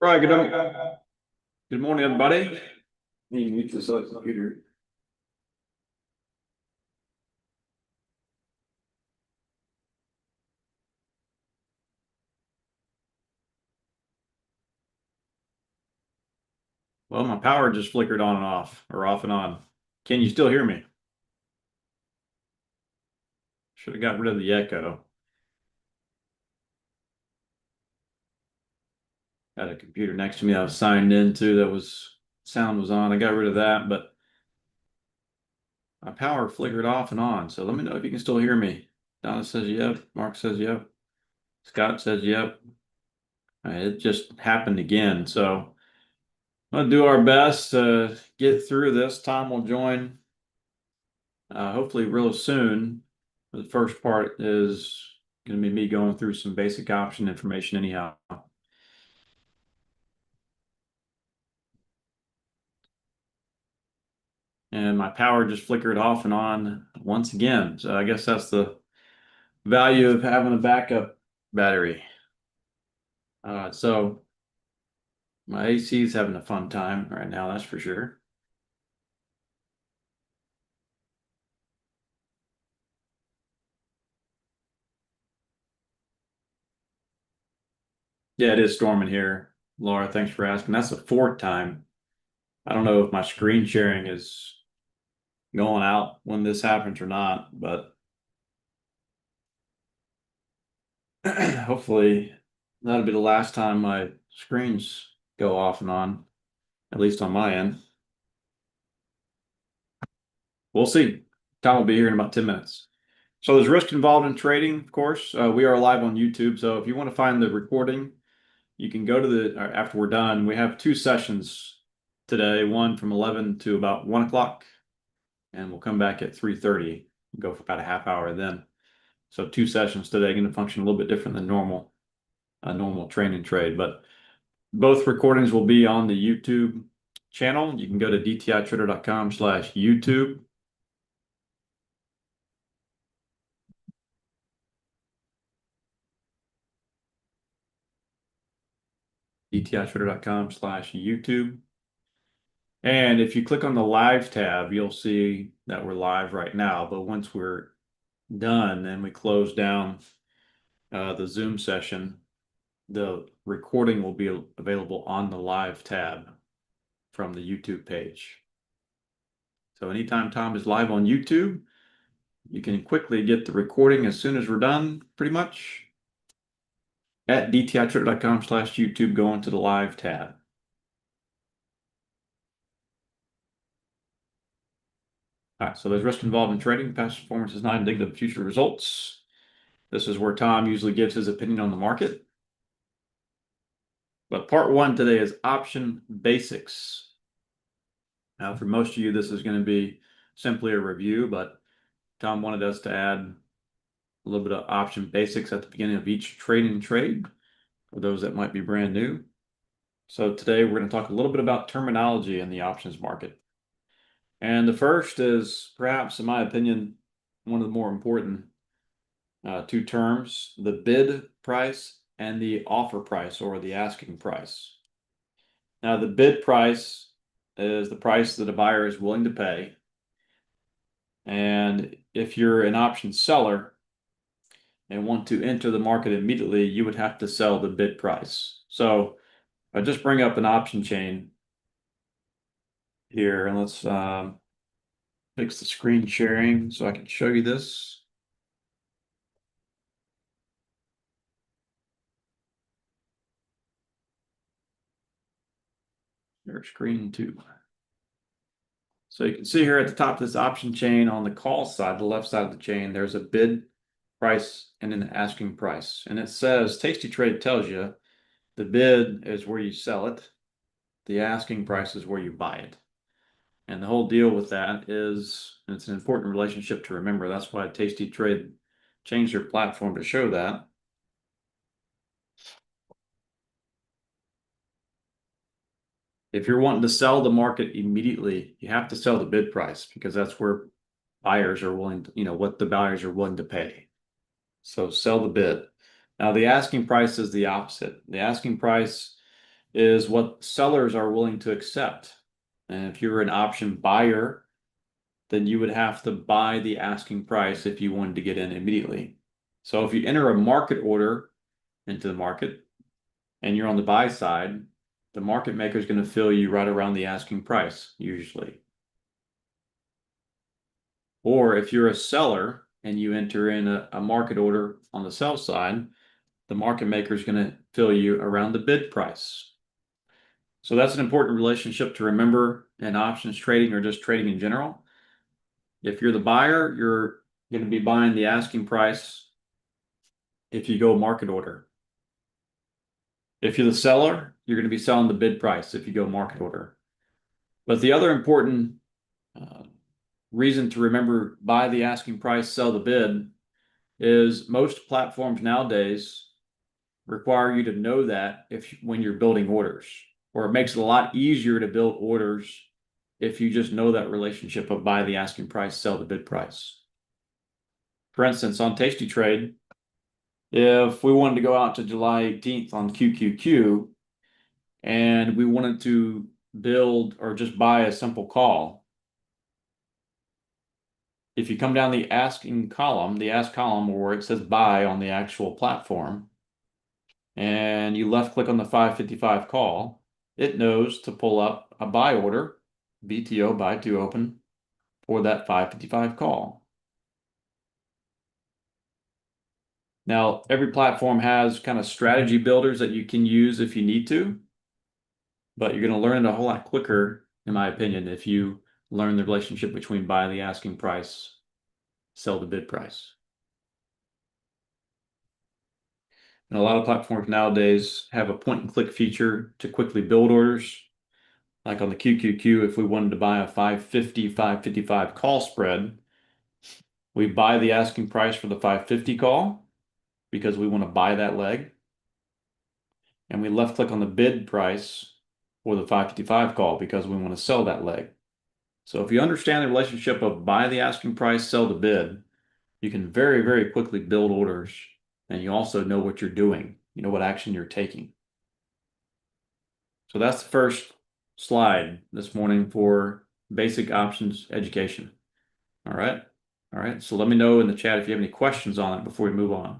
Right, good morning, everybody. Let me mute this computer. Well, my power just flickered on and off, or off and on. Can you still hear me? Should have got rid of the echo. Got a computer next to me I was signed into that was sound was on. I got rid of that, but my power flickered off and on. So let me know if you can still hear me. Donna says yep. Mark says yep. Scott says yep. It just happened again. So we'll do our best to get through this. Tom will join hopefully real soon. The first part is going to be me going through some basic option information anyhow. And my power just flickered off and on once again. So I guess that's the value of having a backup battery. So my AC is having a fun time right now, that's for sure. Yeah, it is storming here. Laura, thanks for asking. That's the fourth time. I don't know if my screen sharing is going out when this happens or not, but hopefully that'll be the last time my screens go off and on, at least on my end. We'll see. Tom will be here in about 10 minutes. So there's risk involved in trading, of course. We are live on YouTube. So if you want to find the recording, you can go to after we're done. We have two sessions today, one from 11 to about 1 o'clock, and we'll come back at 3:30, go for about a half hour then. So two sessions today, going to function a little bit different than a normal training trade, but both recordings will be on the YouTube channel. You can go to dtitrader.com/YouTube. dtitrader.com/YouTube. And if you click on the live tab, you'll see that we're live right now. But once we're done and we close down the Zoom session, the recording will be available on the live tab from the YouTube page. So anytime Tom is live on YouTube, you can quickly get the recording as soon as we're done, pretty much. At dtitrader.com/YouTube, go into the live tab. All right, so there's risk involved in trading. Past performance is not indicative of future results. This is where Tom usually gives his opinion on the market. But part one today is option basics. Now, for most of you, this is going to be simply a review, but Tom wanted us to add a little bit of option basics at the beginning of each trading trade for those that might be brand new. So today we're going to talk a little bit about terminology in the options market. And the first is perhaps, in my opinion, one of the more important two terms, the bid price and the offer price, or the asking price. Now, the bid price is the price that a buyer is willing to pay. And if you're an option seller and want to enter the market immediately, you would have to sell the bid price. So I just bring up an option chain here, and let's fix the screen sharing so I can show you this. There's screen two. So you can see here at the top of this option chain on the call side, the left side of the chain, there's a bid price and an asking price. And it says, tastytrade tells you the bid is where you sell it. The asking price is where you buy it. And the whole deal with that is, it's an important relationship to remember. That's why tastytrade changed their platform to show that. If you're wanting to sell the market immediately, you have to sell the bid price because that's where buyers are willing to, what the buyers are willing to pay. So sell the bid. Now the asking price is the opposite. The asking price is what sellers are willing to accept. And if you're an option buyer, then you would have to buy the asking price if you wanted to get in immediately. So if you enter a market order into the market and you're on the buy side, the market maker is going to fill you right around the asking price, usually. Or if you're a seller and you enter in a market order on the sell side, the market maker is going to fill you around the bid price. So that's an important relationship to remember in options trading or just trading in general. If you're the buyer, you're going to be buying the asking price if you go market order. If you're the seller, you're going to be selling the bid price if you go market order. But the other important reason to remember buy the asking price, sell the bid is most platforms nowadays require you to know that when you're building orders, or it makes it a lot easier to build orders if you just know that relationship of buy the asking price, sell the bid price. For instance, on tastytrade, if we wanted to go out to July 18th on QQQ and we wanted to build or just buy a simple call, if you come down the asking column, the ask column where it says buy on the actual platform, and you left click on the 555 call, it knows to pull up a buy order, BTO, buy to open, for that 555 call. Now, every platform has kind of strategy builders that you can use if you need to, but you're going to learn it a whole lot quicker, in my opinion, if you learn the relationship between buy the asking price, sell the bid price. And a lot of platforms nowadays have a point and click feature to quickly build orders. Like on the QQQ, if we wanted to buy a 550, 555 call spread, we buy the asking price for the 550 call because we want to buy that leg. And we left click on the bid price for the 555 call because we want to sell that leg. So if you understand the relationship of buy the asking price, sell the bid, you can very, very quickly build orders, and you also know what you're doing. You know what action you're taking. So that's the first slide this morning for basic options education. All right. All right. So let me know in the chat if you have any questions on it before we move on.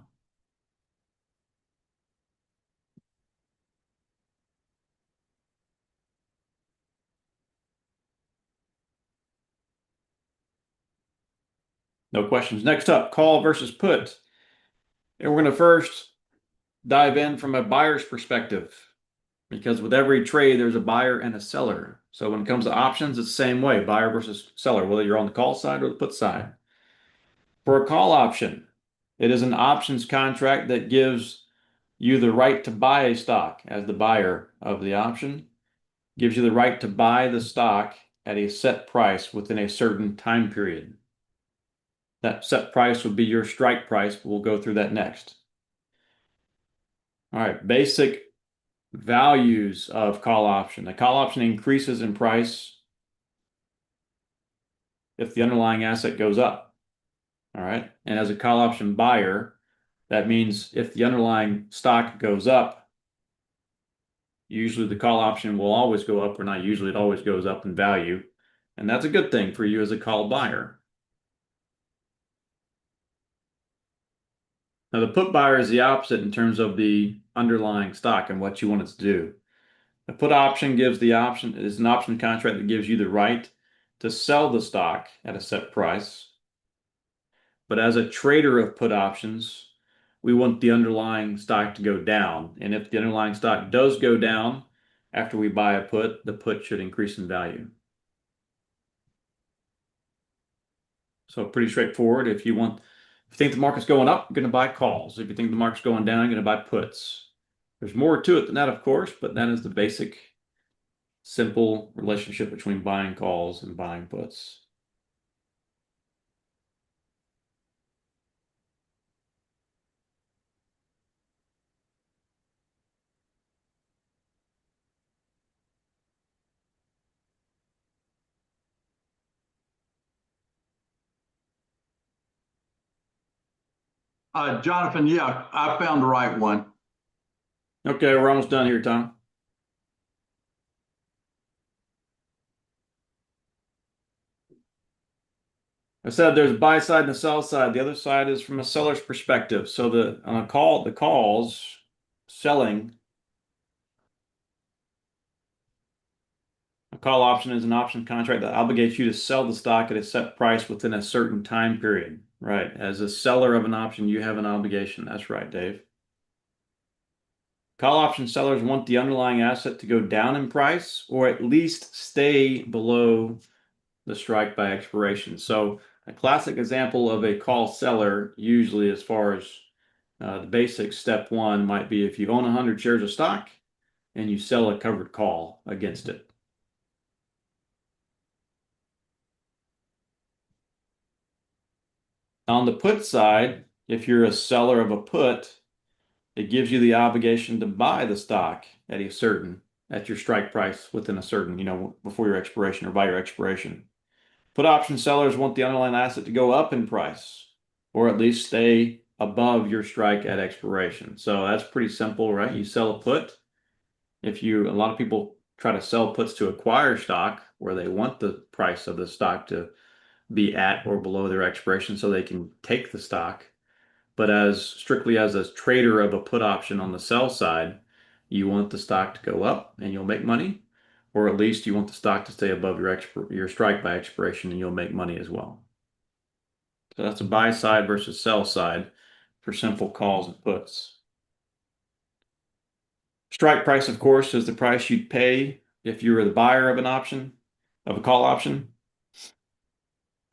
No questions. Next up, call versus put. And we're going to first dive in from a buyer's perspective, because with every trade, there's a buyer and a seller. So when it comes to options, it's the same way, buyer versus seller, whether you're on the call side or the put side. For a call option, it is an options contract that gives you the right to buy a stock as the buyer of the option, gives you the right to buy the stock at a set price within a certain time period. That set price would be your strike price, but we'll go through that next. All right, basic values of call option. The call option increases in price if the underlying asset goes up. All right, and as a call option buyer, that means if the underlying stock goes up, usually the call option will always go up, or not usually, it always goes up in value. And that's a good thing for you as a call buyer. Now, the put buyer is the opposite in terms of the underlying stock and what you want it to do. The put option is an option contract that gives you the right to sell the stock at a set price. But as a trader of put options, we want the underlying stock to go down. And if the underlying stock does go down after we buy a put, the put should increase in value. So pretty straightforward. If you think the market's going up, you're going to buy calls. If you think the market's going down, you're going to buy puts. There's more to it than that, of course, but that is the basic, simple relationship between buying calls and buying puts. Jonathan, yeah, I found the right one. Okay, we're almost done here, Tom. I said there's a buy side and a sell side. The other side is from a seller's perspective. So on a call, the calls selling. A call option is an option contract that obligates you to sell the stock at a set price within a certain time period. Right. As a seller of an option, you have an obligation. That's right, Dave. Call option sellers want the underlying asset to go down in price or at least stay below the strike by expiration. So a classic example of a call seller, usually as far as the basic step one might be if you own 100 shares of stock and you sell a covered call against it. On the put side, if you're a seller of a put, it gives you the obligation to buy the stock at your strike price within a certain, before your expiration or by your expiration. Put option sellers want the underlying asset to go up in price or at least stay above your strike at expiration. So that's pretty simple, right? You sell a put. A lot of people try to sell puts to acquire stock where they want the price of the stock to be at or below their expiration so they can take the stock. But strictly as a trader of a put option on the sell side, you want the stock to go up and you'll make money, or at least you want the stock to stay above your strike by expiration and you'll make money as well. So that's a buy side versus sell side for simple calls and puts. Strike price, of course, is the price you'd pay if you were the buyer of a call option,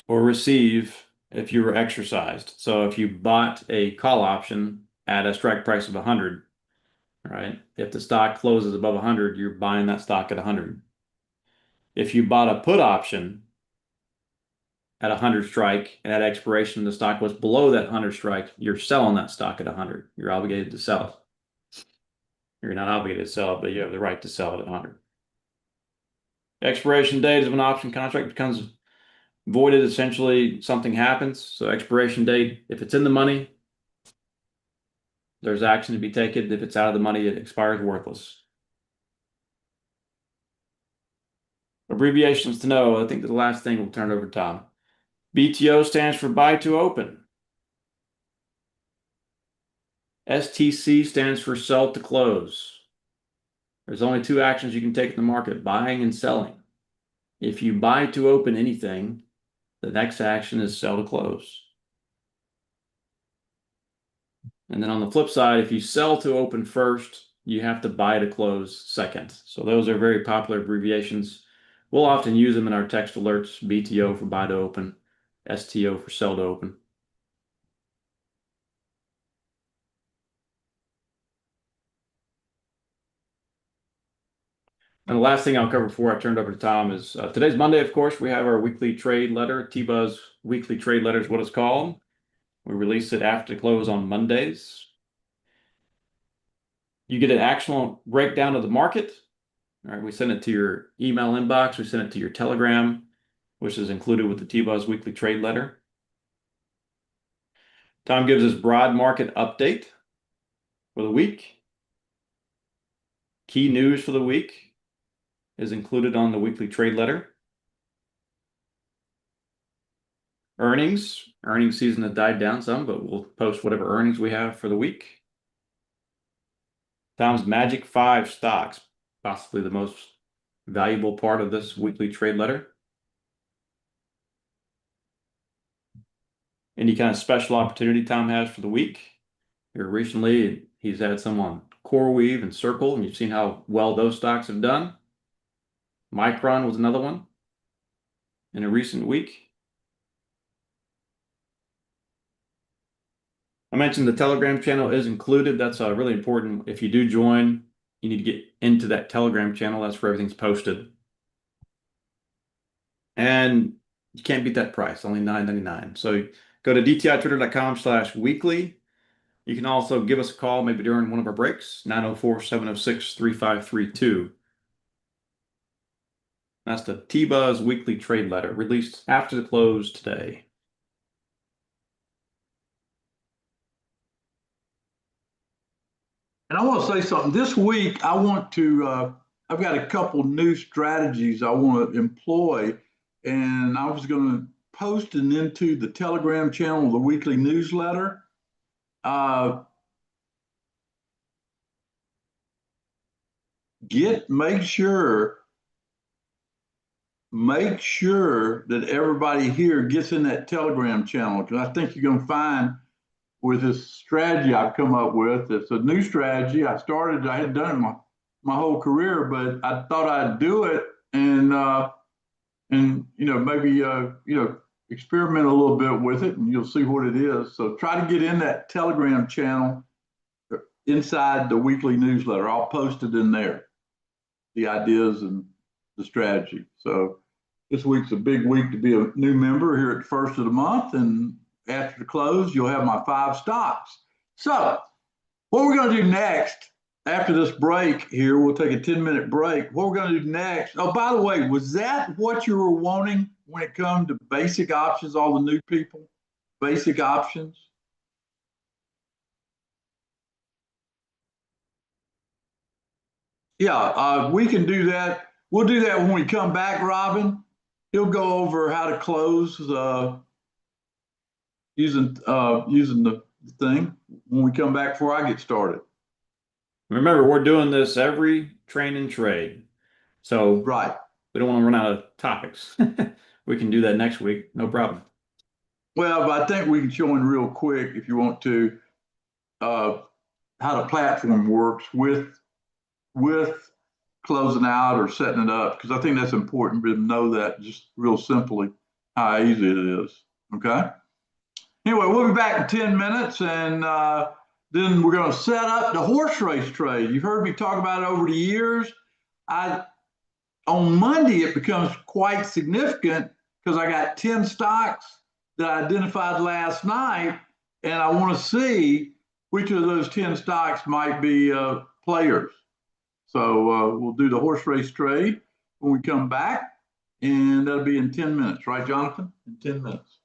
or receive if you were exercised. So if you bought a call option at a strike price of 100, right? If the stock closes above 100, you're buying that stock at 100. If you bought a put option at 100 strike and at expiration the stock was below that 100 strike, you're selling that stock at 100. You're obligated to sell it. You're not obligated to sell it, but you have the right to sell it at 100. Expiration date is when an option contract becomes voided. Essentially, something happens. So expiration date, if it's in the money, there's action to be taken. If it's out of the money, it expires worthless. Abbreviations to know. I think the last thing we'll turn over to Tom. BTO stands for buy to open. STC stands for sell to close. There's only two actions you can take in the market, buying and selling. If you buy to open anything, the next action is sell to close. And then on the flip side, if you sell to open first, you have to buy to close second. So those are very popular abbreviations. We'll often use them in our text alerts, BTO for buy to open, STO for sell to open. And the last thing I'll cover before I turn it over to Tom is today's Monday, of course, we have our weekly trade letter. T-Buzz weekly trade letter is what it's called. We release it after close on Mondays. You get an actual breakdown of the market. All right, we send it to your email inbox. We send it to your Telegram, which is included with the T-Buzz weekly trade letter. Tom gives us broad market update for the week. Key news for the week is included on the weekly trade letter. Earnings season has died down some, but we'll post whatever earnings we have for the week. Tom's Magic 5 stocks, possibly the most valuable part of this weekly trade letter. Any kind of special opportunity Tom has for the week. Here recently, he's had some on CoreWeave and Circle, and you've seen how well those stocks have done. Micron was another one in a recent week. I mentioned the Telegram channel is included. That's really important. If you do join, you need to get into that Telegram channel. That's where everything's posted. And you can't beat that price, only $9.99. So go to dtitwitter.com/weekly. You can also give us a call maybe during one of our breaks, 904-706-3532. That's the T-Buzz weekly trade letter released after the close today. And I want to say something. This week, I've got a couple new strategies I want to employ, and I was going to posting into the Telegram channel, the weekly newsletter. Uh, make sure that everybody here gets in that Telegram channel, because I think you're going to find with this strategy I've come up with, it's a new strategy. I had done it my whole career, but I thought I'd do it and maybe experiment a little bit with it, and you'll see what it is. So try to get in that Telegram channel inside the weekly newsletter. I'll post it in there, the ideas and the strategy. So this week's a big week to be a new member here at the first of the month, and after the close, you'll have my 5 stocks. So what we're going to do next, after this break here, we'll take a 10-minute break. What we're going to do next, oh, by the way, was that what you were wanting when it comes to basic options, all the new people? Basic options? Yeah, we can do that. We'll do that when we come back, Robin. He'll go over how to close using the thing when we come back before I get started. Remember, we're doing this every train and trade. So Right. we don't want to run out of topics. We can do that next week. No problem. Well, but I think we can show in real quick, if you want to, how the platform works with closing out or setting it up, because I think that's important to know that just real simply how easy it is. Okay. Anyway, we'll be back in 10 minutes, and then we're going to set up the horse race trade. You've heard me talk about it over the years. On Monday, it becomes quite significant because I got 10 stocks that I identified last night, and I want to see which of those 10 stocks might be players. So we'll do the horse race trade when we come back, and that'll be in 10 minutes, right, Jonathan? In 10 minutes.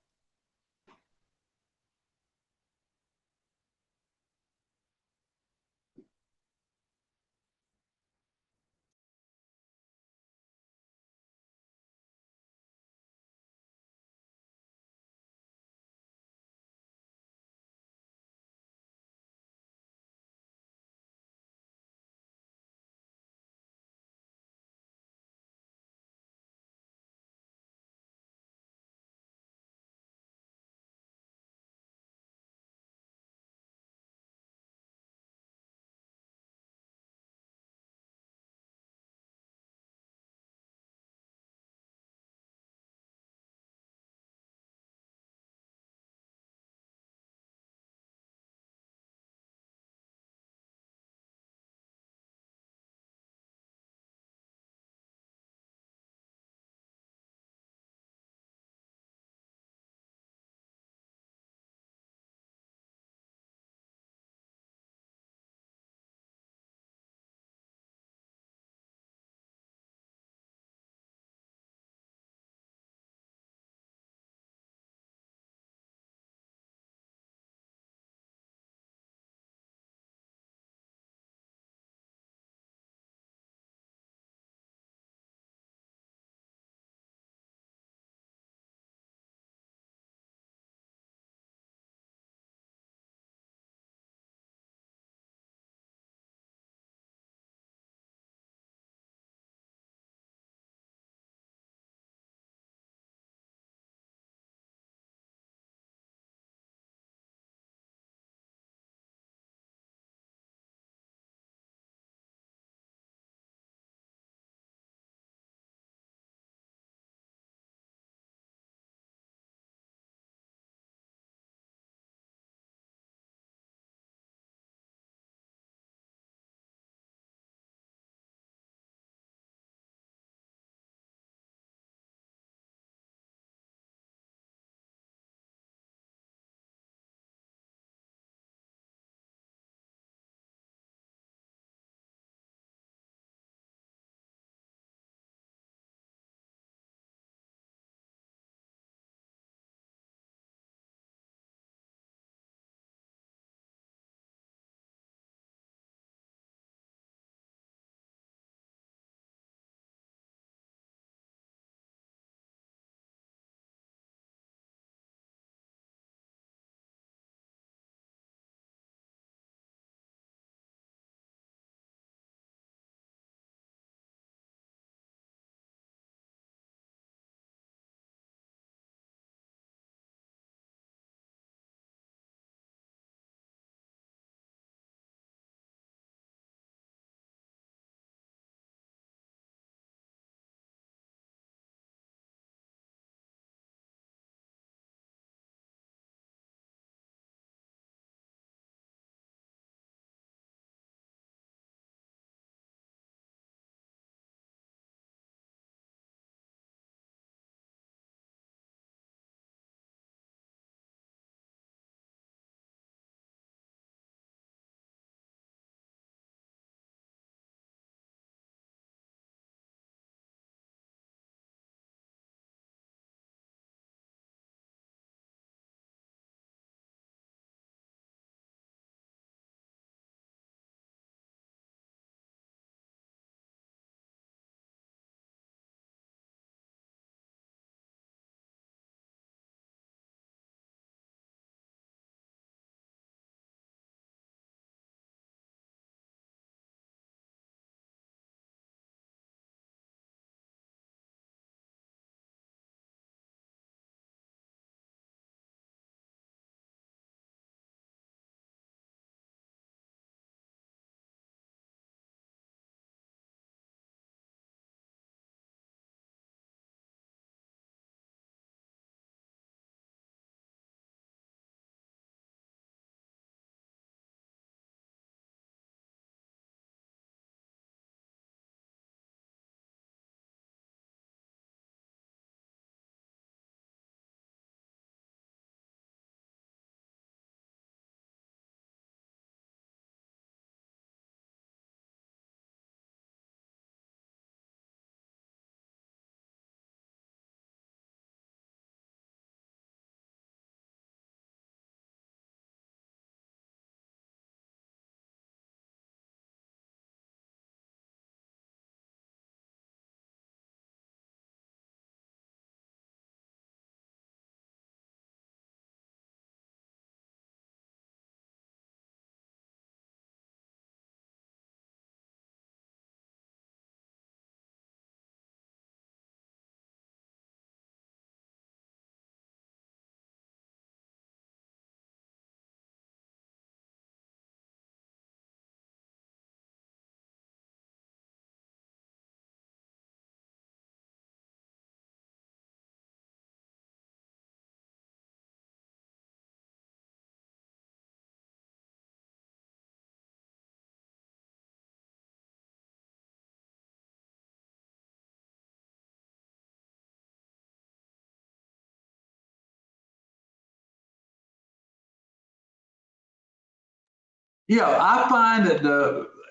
Yeah, I find that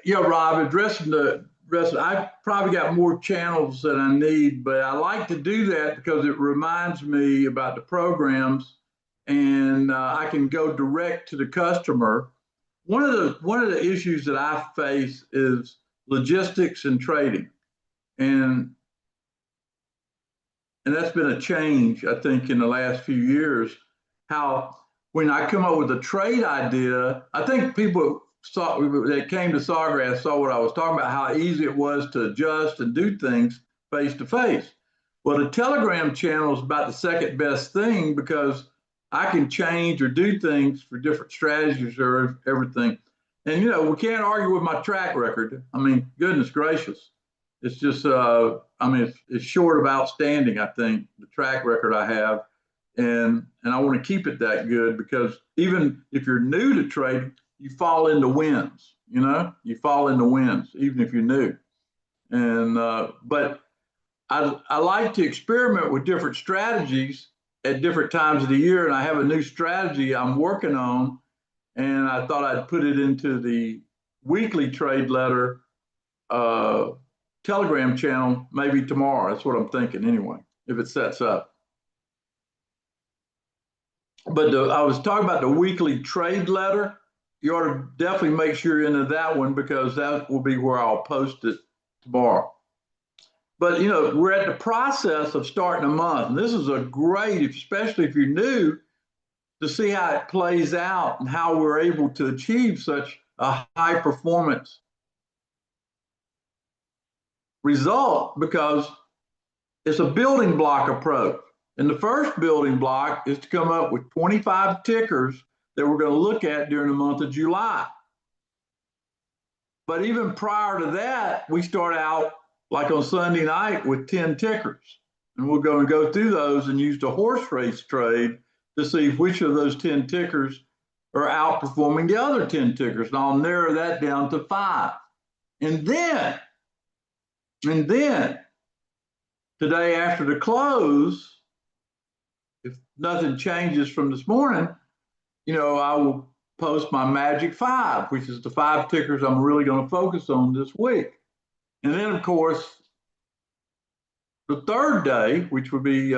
Rob, addressing the rest, I probably got more channels than I need, but I like to do that because it reminds me about the programs, and I can go direct to the customer. One of the issues that I face is logistics and trading, and and that's been a change, I think, in the last few years. How when I come up with a trade idea, I think people saw that came to Sawgrass saw what I was talking about, how easy it was to adjust and do things face to face. Well, the Telegram channel is about the second best thing because I can change or do things for different strategies or everything. And we can't argue with my track record. I mean, goodness gracious, it's just I mean, it's short of outstanding. I think the track record I have, and I want to keep it that good because even if you're new to trading, you fall into wins. You fall into wins even if you're new. And but I like to experiment with different strategies at different times of the year, and I have a new strategy I'm working on, and I thought I'd put it into the weekly trade letter uh, Telegram channel maybe tomorrow. That's what I'm thinking anyway, if it sets up. But I was talking about the weekly trade letter. You ought to definitely make sure you're into that one because that will be where I'll post it tomorrow. But we're at the process of starting a month, and this is a great, especially if you're new, to see how it plays out and how we're able to achieve such a high performance result because it's a building block approach. And the first building block is to come up with 25 tickers that we're going to look at during the month of July. But even prior to that, we start out like on Sunday night with 10 tickers. And we're going to go through those and use the horse race trade to see which of those 10 tickers are outperforming the other 10 tickers. And I'll narrow that down to 5. And then, and then today after the close, if nothing changes from this morning, I will post my Magic 5, which is the 5 tickers I'm really going to focus on this week. And then, of course, the third day, which would be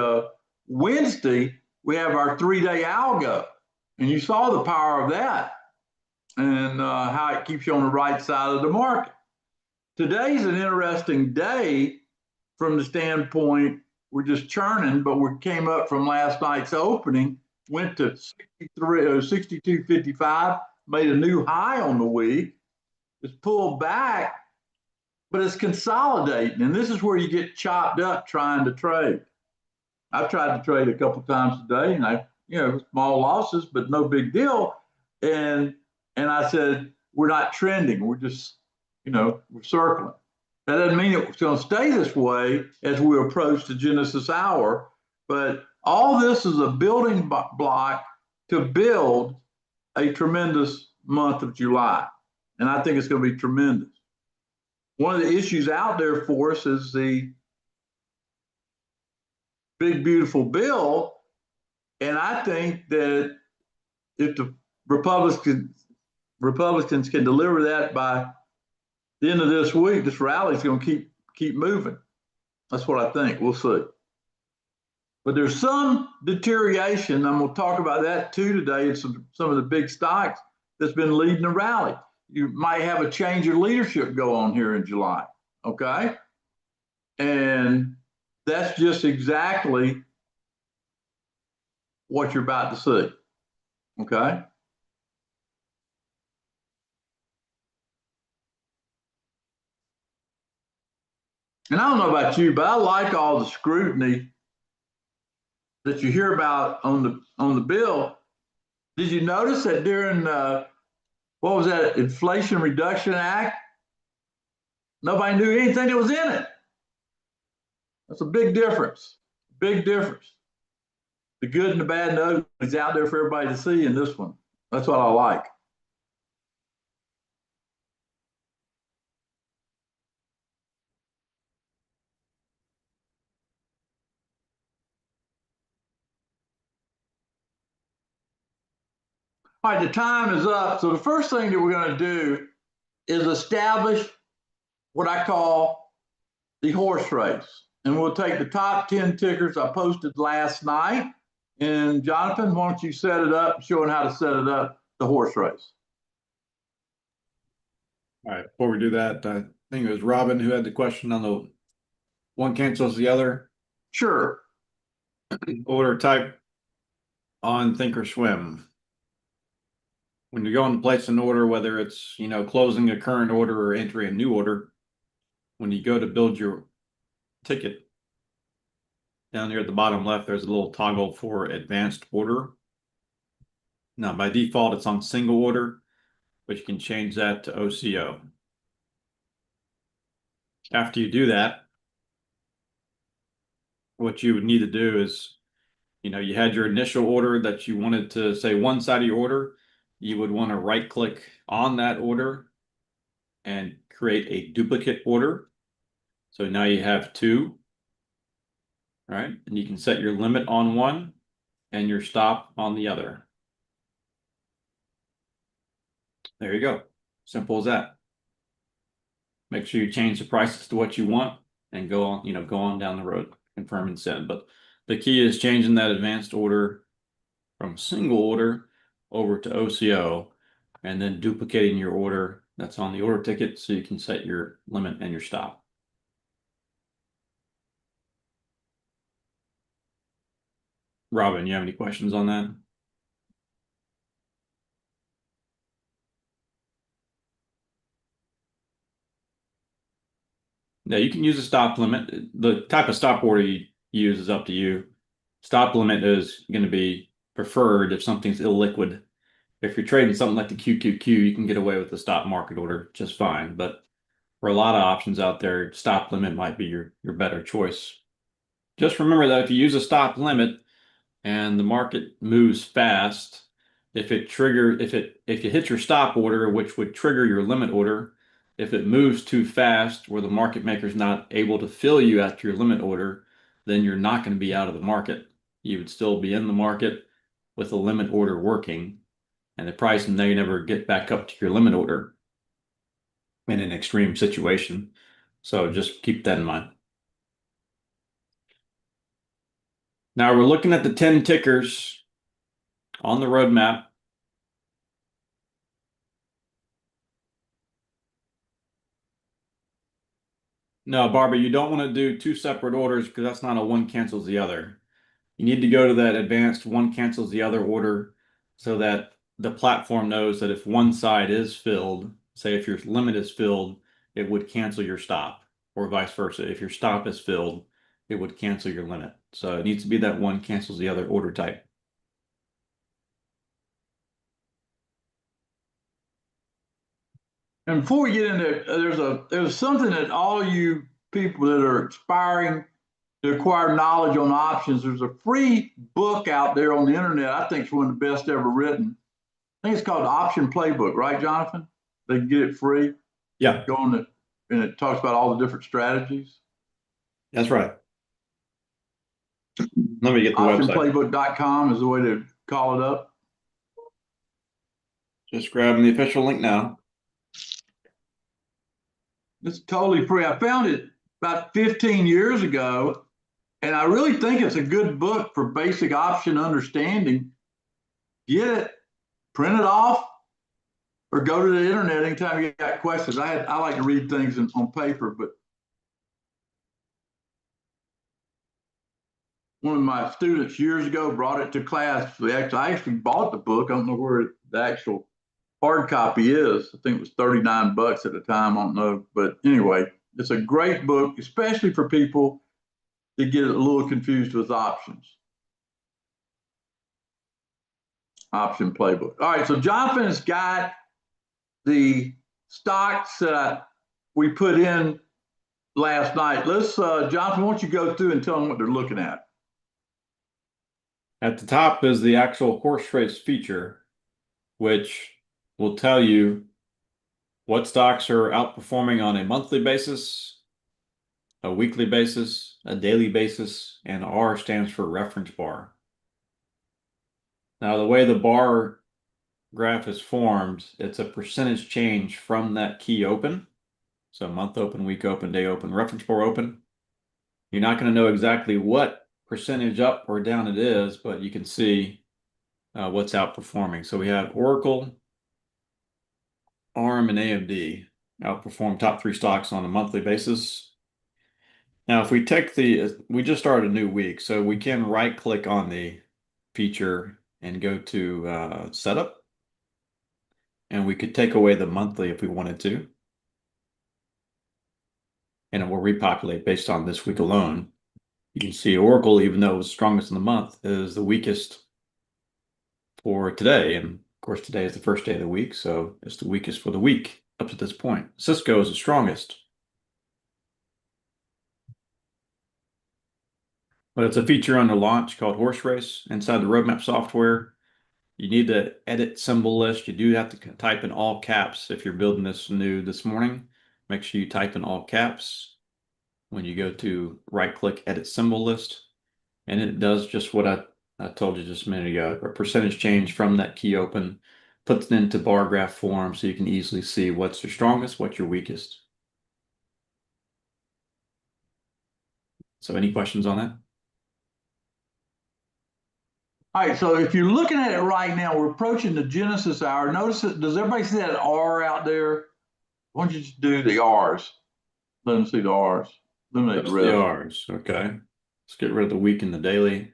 Wednesday, we have our 3-day algo. And you saw the power of that and how it keeps you on the right side of the market. Today's an interesting day from the standpoint we're just churning, but we came up from last night's opening, went to 62.55, made a new high on the week. It's pulled back, but it's consolidating. And this is where you get chopped up trying to trade. I've tried to trade a couple times today and small losses, but no big deal. And I said, we're not trending. We're just, we're circling. That doesn't mean it's going to stay this way as we approach the Genesis hour, but all this is a building block to build a tremendous month of July. And I think it's going to be tremendous. One of the issues out there for us is the big, beautiful bill. And I think that if the Republicans can deliver that by the end of this week, this rally is going to keep moving. That's what I think. We'll see. But there's some deterioration. I'm going to talk about that too today. It's some of the big stocks that's been leading the rally. You might have a change of leadership go on here in July. Okay. And that's just exactly what you're about to see. Okay. And I don't know about you, but I like all the scrutiny that you hear about on the bill. Did you notice that during what was that Inflation Reduction Act? Nobody knew anything that was in it. That's a big difference. Big difference. The good and the bad note is out there for everybody to see in this one. That's what I like. All right, the time is up. So the first thing that we're going to do is establish what I call the horse race. And we'll take the top 10 tickers I posted last night. And Jonathan, why don't you set it up, showing how to set it up, the horse race. All right, before we do that, I think it was Robin who had the question on the one cancels the other Sure. order type on Thinkorswim. When you're going to place an order, whether it's, closing a current order or entering a new order, when you go to build your ticket, down here at the bottom left, there's a little toggle for advanced order. Now, by default, it's on single order, but you can change that to OCO. After you do that, what you would need to do is, you had your initial order that you wanted to say one side of your order. You would want to right click on that order and create a duplicate order. So now you have two, right? And you can set your limit on one and your stop on the other. There you go. Simple as that. Make sure you change the prices to what you want and go on down the road, confirm and send. But the key is changing that advanced order from single order over to OCO and then duplicating your order that's on the order ticket so you can set your limit and your stop. Robin, you have any questions on that? Yeah, you can use a stop limit. The type of stop order you use is up to you. Stop limit is going to be preferred if something's illiquid. If you're trading something like the QQQ, you can get away with the stop market order just fine. But for a lot of options out there, stop limit might be your better choice. Just remember that if you use a stop limit and the market moves fast, if you hit your stop order, which would trigger your limit order, if it moves too fast where the market maker is not able to fill you at your limit order, then you're not going to be out of the market. You would still be in the market with a limit order working, and the price may never get back up to your limit order in an extreme situation. So just keep that in mind. Now we're looking at the 10 tickers on the roadmap. No, Barbara, you don't want to do two separate orders because that's not a one cancels the other. You need to go to that advanced one cancels the other order so that the platform knows that if one side is filled, say if your limit is filled, it would cancel your stop, or vice versa. If your stop is filled, it would cancel your limit. So it needs to be that one cancels the other order type. And before we get into, there's something that all you people that are aspiring to acquire knowledge on options, there's a free book out there on the internet. I think it's one of the best ever written. I think it's called Option Playbook, right, Jonathan? They can get it free. Yeah, Go on it, and it talks about all the different strategies. that's right. Let me get the website. Optionplaybook.com is the way to call it up. Just grabbing the official link now. It's totally free. I found it about 15 years ago, and I really think it's a good book for basic option understanding. Get it, print it off, or go to the internet anytime you got questions. I like to read things on paper, but one of my students years ago brought it to class. I actually bought the book. I don't know where the actual hard copy is. I think it was $39 at the time. I don't know. But anyway, it's a great book, especially for people that get a little confused with options. Option Playbook. All right, so Jonathan's got the stocks that we put in last night. Let's, Jonathan, why don't you go through and tell them what they're looking at? At the top is the actual horse race feature, which will tell you what stocks are outperforming on a monthly basis, a weekly basis, a daily basis, and R stands for reference bar. Now, the way the bar graph is formed, it's a percentage change from that key open. So month open, week open, day open, reference bar open. You're not going to know exactly what percentage up or down it is, but you can see what's outperforming. So we have Oracle, ARM, and AMD outperform top 3 stocks on a monthly basis. Now, if we we just started a new week, so we can right click on the feature and go to setup. And we could take away the monthly if we wanted to. And it will repopulate based on this week alone. You can see Oracle, even though it was strongest in the month, is the weakest for today. And of course, today is the first day of the week, so it's the weakest for the week up to this point. Cisco is the strongest. But it's a feature under launch called Horse Race inside the Roadmap software. You need to edit symbol list. You do have to type in all caps if you're building this new this morning. Make sure you type in all caps when you go to right click edit symbol list. And it does just what I told you just a minute ago, a percentage change from that key open, puts it into bar graph form so you can easily see what's your strongest, what's your weakest. So any questions on that? All right, so if you're looking at it right now, we're approaching the Genesis hour. Notice it, does everybody see that R out there? Why don't you just do the R's? Let them see the R's. Eliminate the That's the rest. R's. Okay. Let's get rid of the week and the daily.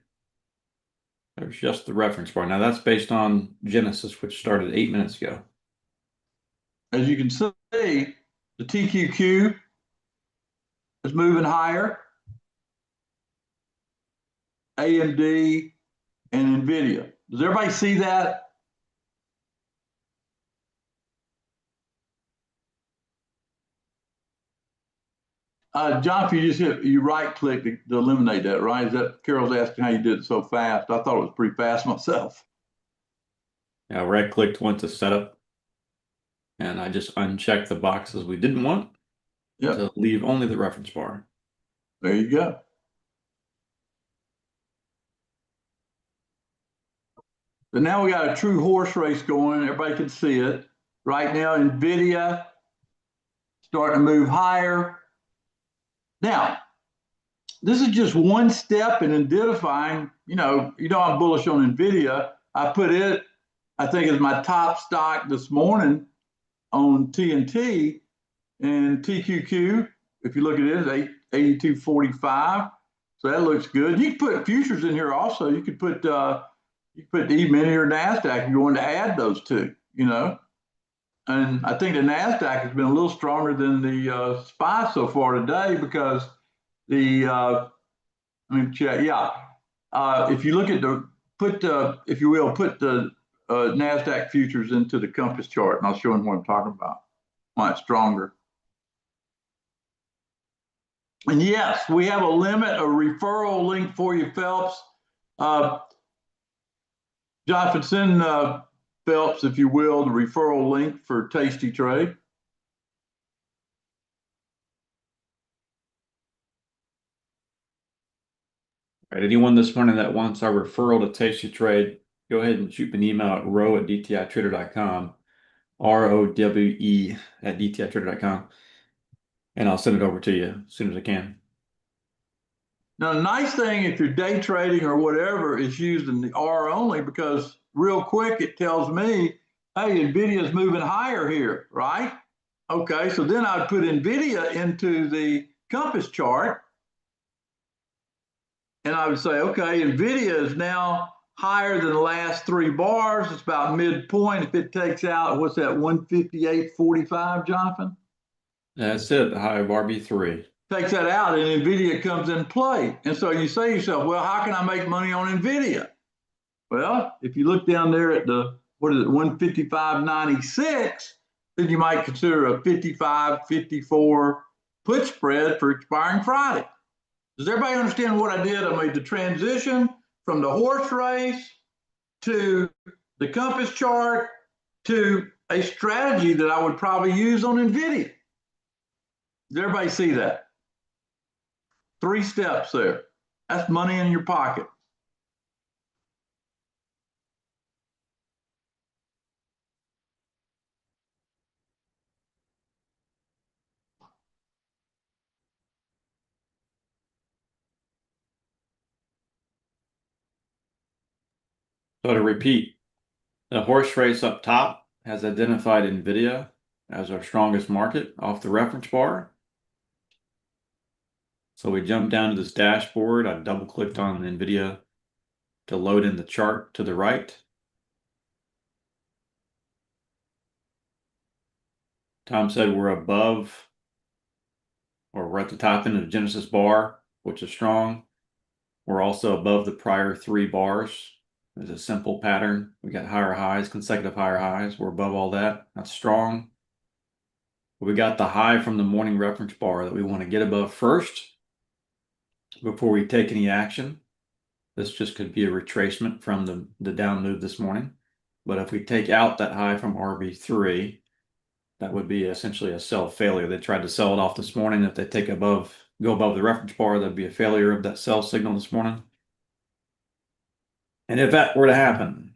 There's just the reference bar. Now that's based on Genesis, which started 8 minutes ago. As you can see, the TQQ is moving higher. AMD and NVIDIA. Does everybody see that? John, if you just you right click to eliminate that, right? Is that Carol's asking how you did it so fast? I thought it was pretty fast myself. Now right clicked, went to setup, and I just unchecked the boxes we didn't want to leave only the reference bar. There you go. So now we got a true horse race going. Everybody can see it. Right now, NVIDIA starting to move higher. Now, this is just one step in identifying, I'm bullish on NVIDIA. I put it, I think, as my top stock this morning on TNT, and TQQ, if you look at it, is 82.45. So that looks good. You can put futures in here also. You could put E-mini or NASDAQ if you wanted to add those two, And I think the NASDAQ has been a little stronger than the SPY so far today because if you look at put the NASDAQ futures into the Compass chart, and I'll show them what I'm talking about, why it's stronger. And yes, we have a limit, a referral link for you, Phelps. Jonathan, send Phelps, if you will, the referral link for Tasty Trade. All right, anyone this morning that wants our referral to Tasty Trade, go ahead and shoot me an email at rowe@dtitrader.com, ROWE@dtitrader.com, and I'll send it over to you as soon as I can. Now, the nice thing, if you're day trading or whatever, is using the R only because real quick it tells me, hey, NVIDIA is moving higher here, right? Okay, so then I'd put NVIDIA into the Compass chart, and I would say, okay, NVIDIA is now higher than the last 3 bars. It's about midpoint. If it takes out, what's that, 158.45, Jonathan? That's it, the high of RB3. Takes that out and NVIDIA comes in play. And so you say to yourself, well, how can I make money on NVIDIA? Well, if you look down there at 155.96, then you might consider a 55.54 put spread for expiring Friday. Does everybody understand what I did? I made the transition from the horse race to the Compass chart to a strategy that I would probably use on NVIDIA. Does everybody see that? 3 steps there. That's money in your pocket. So to repeat, the horse race up top has identified NVIDIA as our strongest market off the reference bar. So we jump down to this dashboard. I double clicked on NVIDIA to load in the chart to the right. Tom said we're above, or we're at the top end of the Genesis bar, which is strong. We're also above the prior 3 bars. There's a simple pattern. We got higher highs, consecutive higher highs. We're above all that. That's strong. We got the high from the morning reference bar that we want to get above first before we take any action. This just could be a retracement from the down move this morning. But if we take out that high from RB3, that would be essentially a sell failure. They tried to sell it off this morning. If they go above the reference bar, that'd be a failure of that sell signal this morning. And if that were to happen,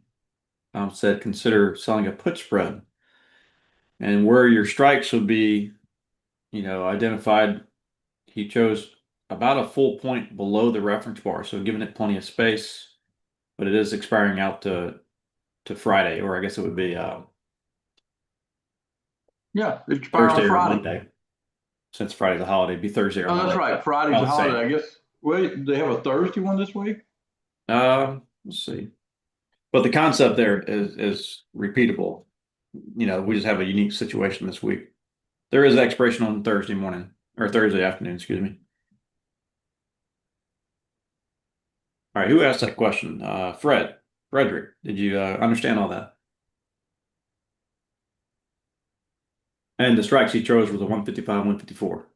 Tom said, consider selling a put spread. And where your strikes would be, identified, he chose about a full point below the reference bar, so giving it plenty of space, but it is expiring out to Friday, or I guess it would be it's Thursday or Friday. Monday. Since Friday's a holiday, it'd be Thursday or Oh, Monday. that's right. Friday's a holiday, I guess. Wait, they have a Thursday one this week? Let's see. But the concept there is repeatable. We just have a unique situation this week. There is expiration on Thursday morning, or Thursday afternoon, excuse me. All right, who asked that question? Frederick, did you understand all that? And the strikes he chose were the 155, 154.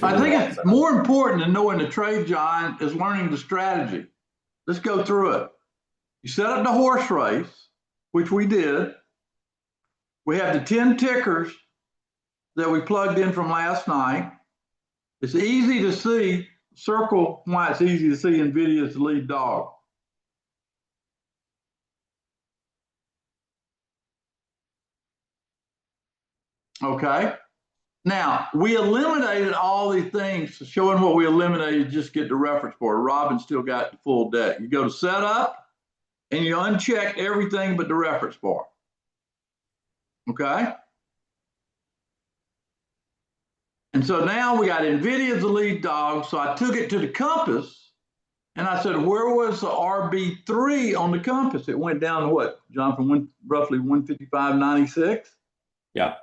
I think it's more important than knowing the trade, John, is learning the strategy. Let's go through it. You set up the horse race, which we did. We have the 10 tickers that we plugged in from last night. It's easy to see, circle why it's easy to see NVIDIA as the lead dog. Okay. Now, we eliminated all these things, showing what we eliminated, just get the reference board. Robin still got the full deck. You go to setup and you uncheck everything but the reference bar. Okay. And so now we got NVIDIA as the lead dog. So I took it to the compass and I said, where was the RB3 on the compass? It went down to what, John, from roughly 155.96? Yeah.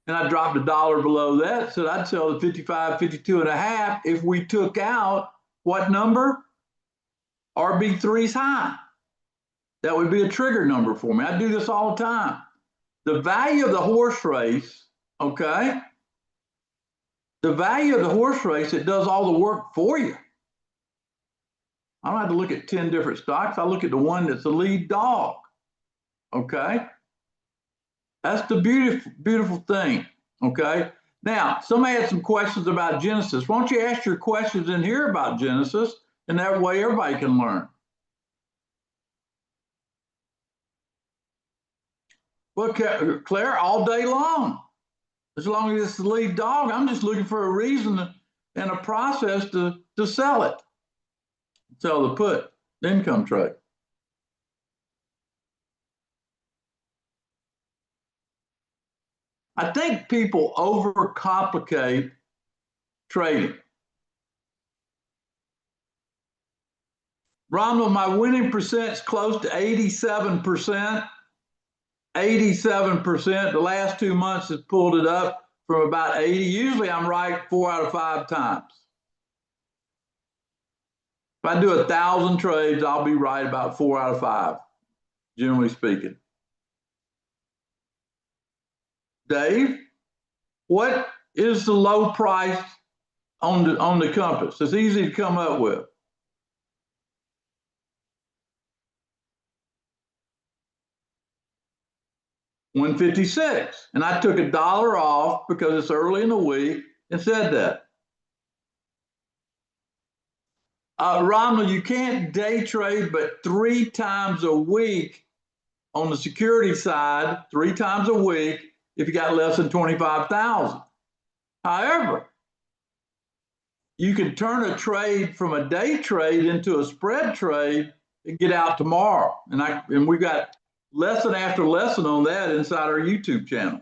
And I dropped $1 below that. So I'd sell the 55, 52.5 if we took out what number? RB3's high. That would be a trigger number for me. I do this all the time. The value of the horse race, okay? The value of the horse race, it does all the work for you. I don't have to look at 10 different stocks. I look at the one that's the lead dog, okay? That's the beautiful thing, okay? Now, somebody had some questions about Genesis. Why don't you ask your questions in here about Genesis, and that way everybody can learn. Well, Claire, all day long. As long as it's the lead dog, I'm just looking for a reason and a process to sell it. Sell the put, the income trade. I think people overcomplicate trading. Ronald, my winning percent's close to 87%. 87%. The last 2 months has pulled it up from about 80. Usually I'm right 4 out of 5 times. If I do 1,000 trades, I'll be right about 4 out of 5, generally speaking. Dave, what is the low price on the compass? It's easy to come up with. $156, and I took $1 off because it's early in the week and said that. Ronald, you can't day trade but 3 times a week on the security side, 3 times a week if you got less than 25,000. However, you can turn a trade from a day trade into a spread trade and get out tomorrow. And we got lesson after lesson on that inside our YouTube channel.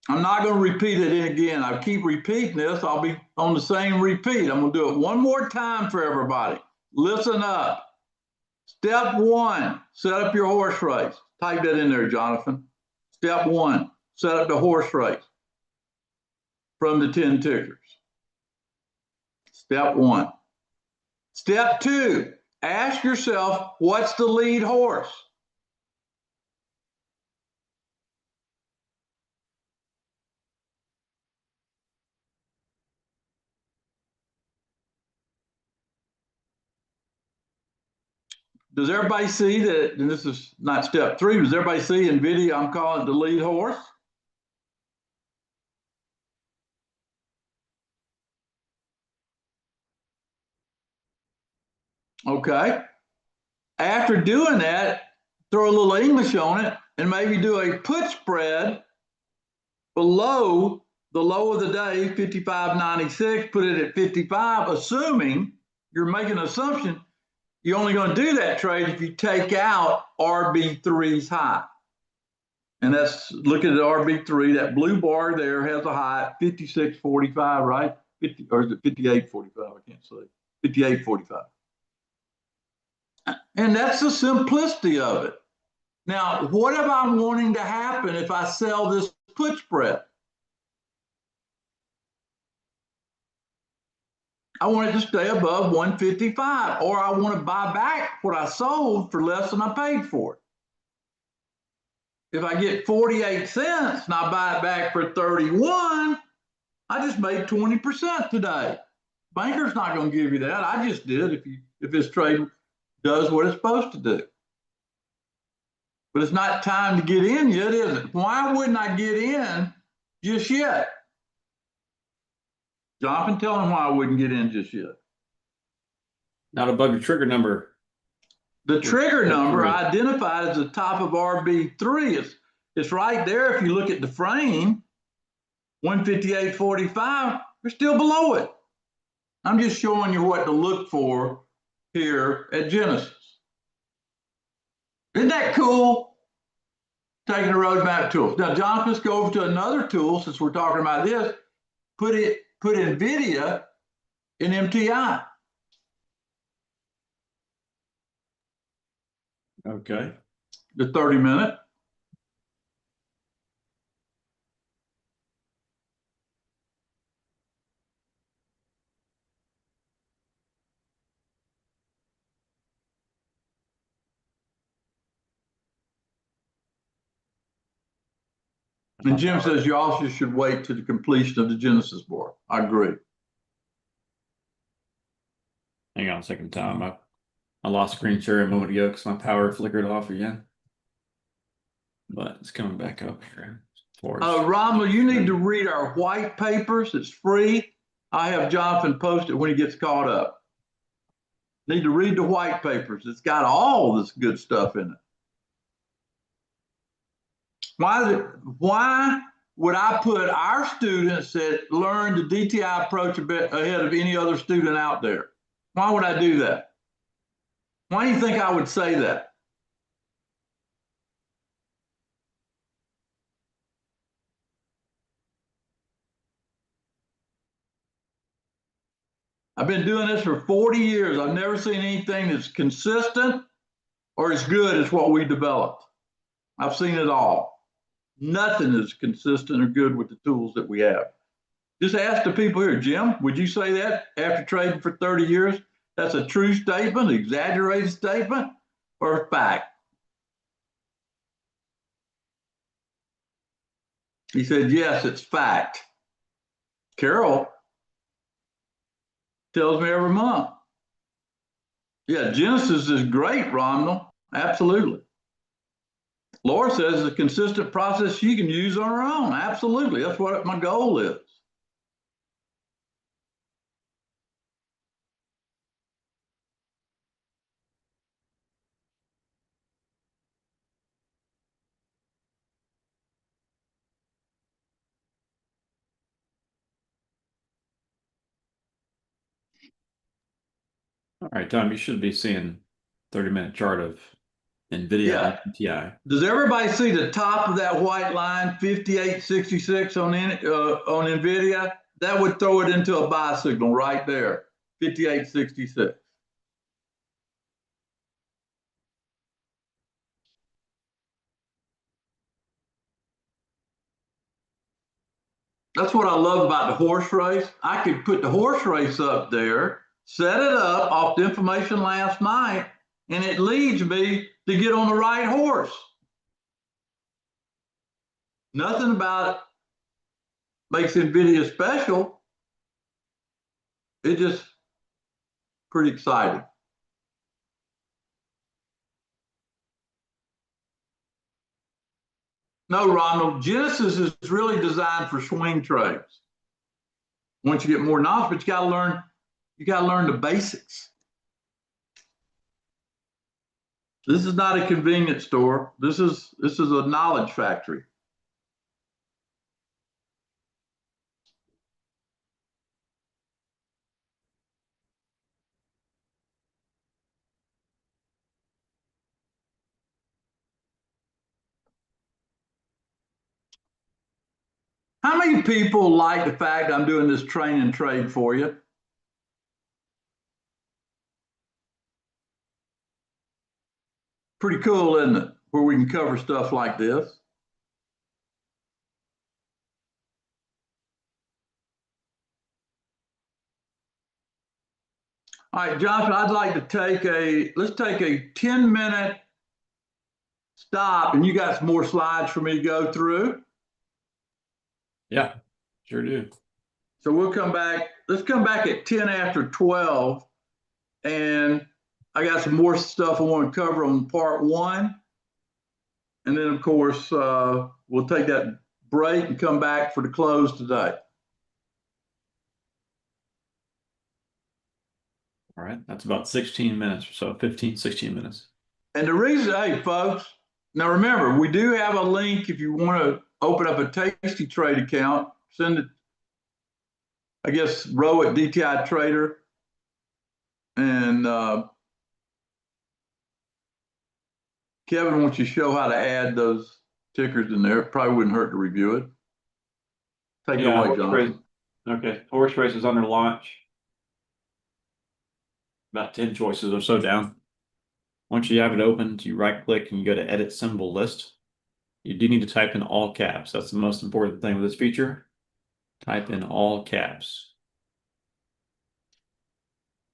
I'm not going to repeat it again. I keep repeating this. I'll be on the same repeat. I'm going to do it one more time for everybody. Listen up. Step one, set up your horse race. Type that in there, Jonathan. Step one, set up the horse race from the 10 tickers. Step one. Step two, ask yourself, what's the lead horse? Does everybody see that? And this is not step three. Does everybody see in video I'm calling it the lead horse? Okay. After doing that, throw a little English on it and maybe do a put spread below the low of the day, 55.96, put it at 55, assuming you're making an assumption you're only going to do that trade if you take out RB3's high. And that's looking at RB3, that blue bar there has a high at 56.45, right? 50, or is it 58.45? I can't say. 58.45. And that's the simplicity of it. Now, what am I wanting to happen if I sell this put spread? I want it to stay above 155, or I want to buy back what I sold for less than I paid for it. If I get 48 cents and I buy it back for 31, I just made 20% today. Banker's not going to give you that. I just did if this trade does what it's supposed to do. But it's not time to get in yet, is it? Why wouldn't I get in just yet? Jonathan, tell him why I wouldn't get in just yet. Not above your trigger number. The trigger number identified as the top of RB3. It's right there. If you look at the frame, 158.45, we're still below it. I'm just showing you what to look for here at Genesis. Isn't that cool? Taking the roadmap tools. Now, Jonathan, let's go over to another tool since we're talking about this. Put NVIDIA in MTI. Okay. The 30-minute. And Jim says you also should wait to the completion of the Genesis bar. I agree. Hang on a second, Tom. I lost screen share a moment ago because my power flickered off again. But it's coming back up here. Rommel, you need to read our white papers. It's free. I have Jonathan post it when he gets caught up. Need to read the white papers. It's got all this good stuff in it. Why would I put our students that learn the DTI approach a bit ahead of any other student out there? Why would I do that? Why do you think I would say that? I've been doing this for 40 years. I've never seen anything that's consistent or as good as what we developed. I've seen it all. Nothing is consistent or good with the tools that we have. Just ask the people here, Jim, would you say that after trading for 30 years? That's a true statement, exaggerated statement, or a fact? He said, yes, it's fact. Carol tells me every month. Yeah, Genesis is great, Romnel. Absolutely. Laura says it's a consistent process she can use on her own. Absolutely. That's what my goal is. All right, Tom, you should be seeing 30-minute chart of NVIDIA and TI. Does everybody see the top of that white line, 5866 on NVIDIA? That would throw it into a buy signal right there, 5866. That's what I love about the horse race. I could put the horse race up there, set it up off the information last night, and it leads me to get on the right horse. Nothing about it makes NVIDIA special. It just pretty exciting. No, Ronald, Genesis is really designed for swing trades. Once you get more knowledge, but you gotta learn the basics. This is not a convenience store. This is a knowledge factory. How many people like the fact I'm doing this train and trade for you? Pretty cool, isn't it? Where we can cover stuff like this. All right, Joshua, I'd like to let's take a 10-minute stop, and you got some more slides for me to go through. Yeah, sure do. So we'll come back. Let's come back at 10 after 12. And I got some more stuff I want to cover on part one. And then, of course, we'll take that break and come back for the close today. All right, that's about 16 minutes or so, 15, 16 minutes. And the reason, hey, folks, now remember, we do have a link if you want to open up a Tasty Trade account. Send it, I guess, Row at DTI Trader. And Kevin wants you to show how to add those tickers in there. It probably wouldn't hurt to review it. Take it away, John. Okay, horse race is under launch. About 10 choices or so down. Once you have it opened, you right click and you go to edit symbol list. You do need to type in all caps. That's the most important thing with this feature. Type in all caps.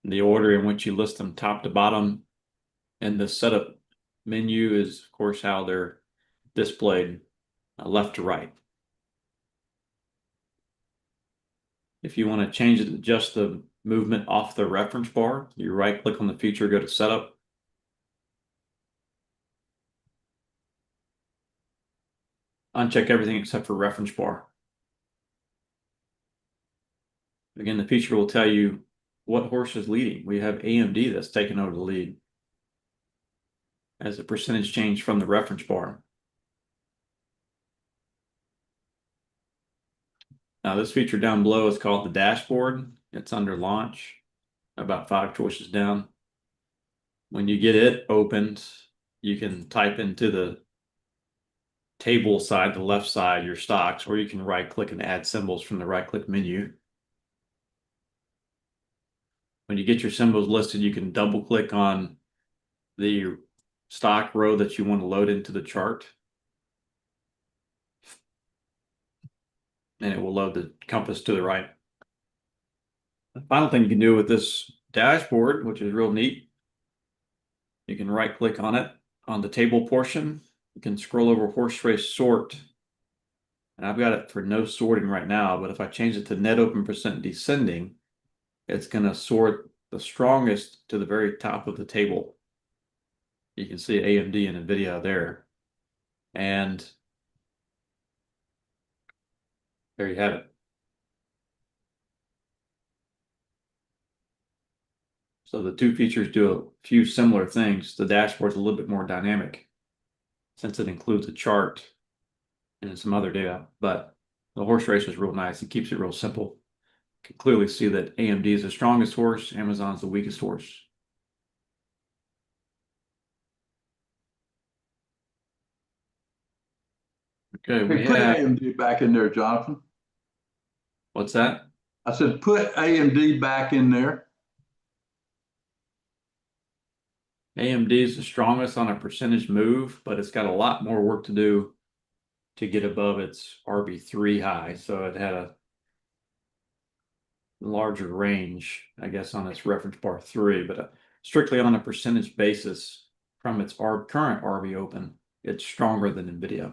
The order in which you list them top to bottom. And the setup menu is, of course, how they're displayed left to right. If you want to change it, adjust the movement off the reference bar, you right click on the feature, go to setup. Uncheck everything except for reference bar. Again, the feature will tell you what horse is leading. We have AMD that's taken over the lead as a percentage change from the reference bar. Now this feature down below is called the dashboard. It's under launch, about 5 choices down. When you get it opened, you can type into the table side, the left side, your stocks, or you can right click and add symbols from the right click menu. When you get your symbols listed, you can double click on the stock row that you want to load into the chart. And it will load the compass to the right. The final thing you can do with this dashboard, which is real neat, you can right click on it on the table portion. You can scroll over horse race sort. And I've got it for no sorting right now, but if I change it to net open percent descending, it's going to sort the strongest to the very top of the table. You can see AMD and NVIDIA there. And there you have it. So the two features do a few similar things. The dashboard's a little bit more dynamic since it includes a chart and some other data, but the horse race is real nice. It keeps it real simple. You can clearly see that AMD is the strongest horse, Amazon's the weakest horse. Okay, Hey, we put have, AMD back in there, Jonathan. what's that? I said, put AMD back in there. AMD is the strongest on a percentage move, but it's got a lot more work to do to get above its RB3 high. So it had a larger range, I guess, on its reference bar 3, but strictly on a percentage basis from its current RB open, it's stronger than NVIDIA.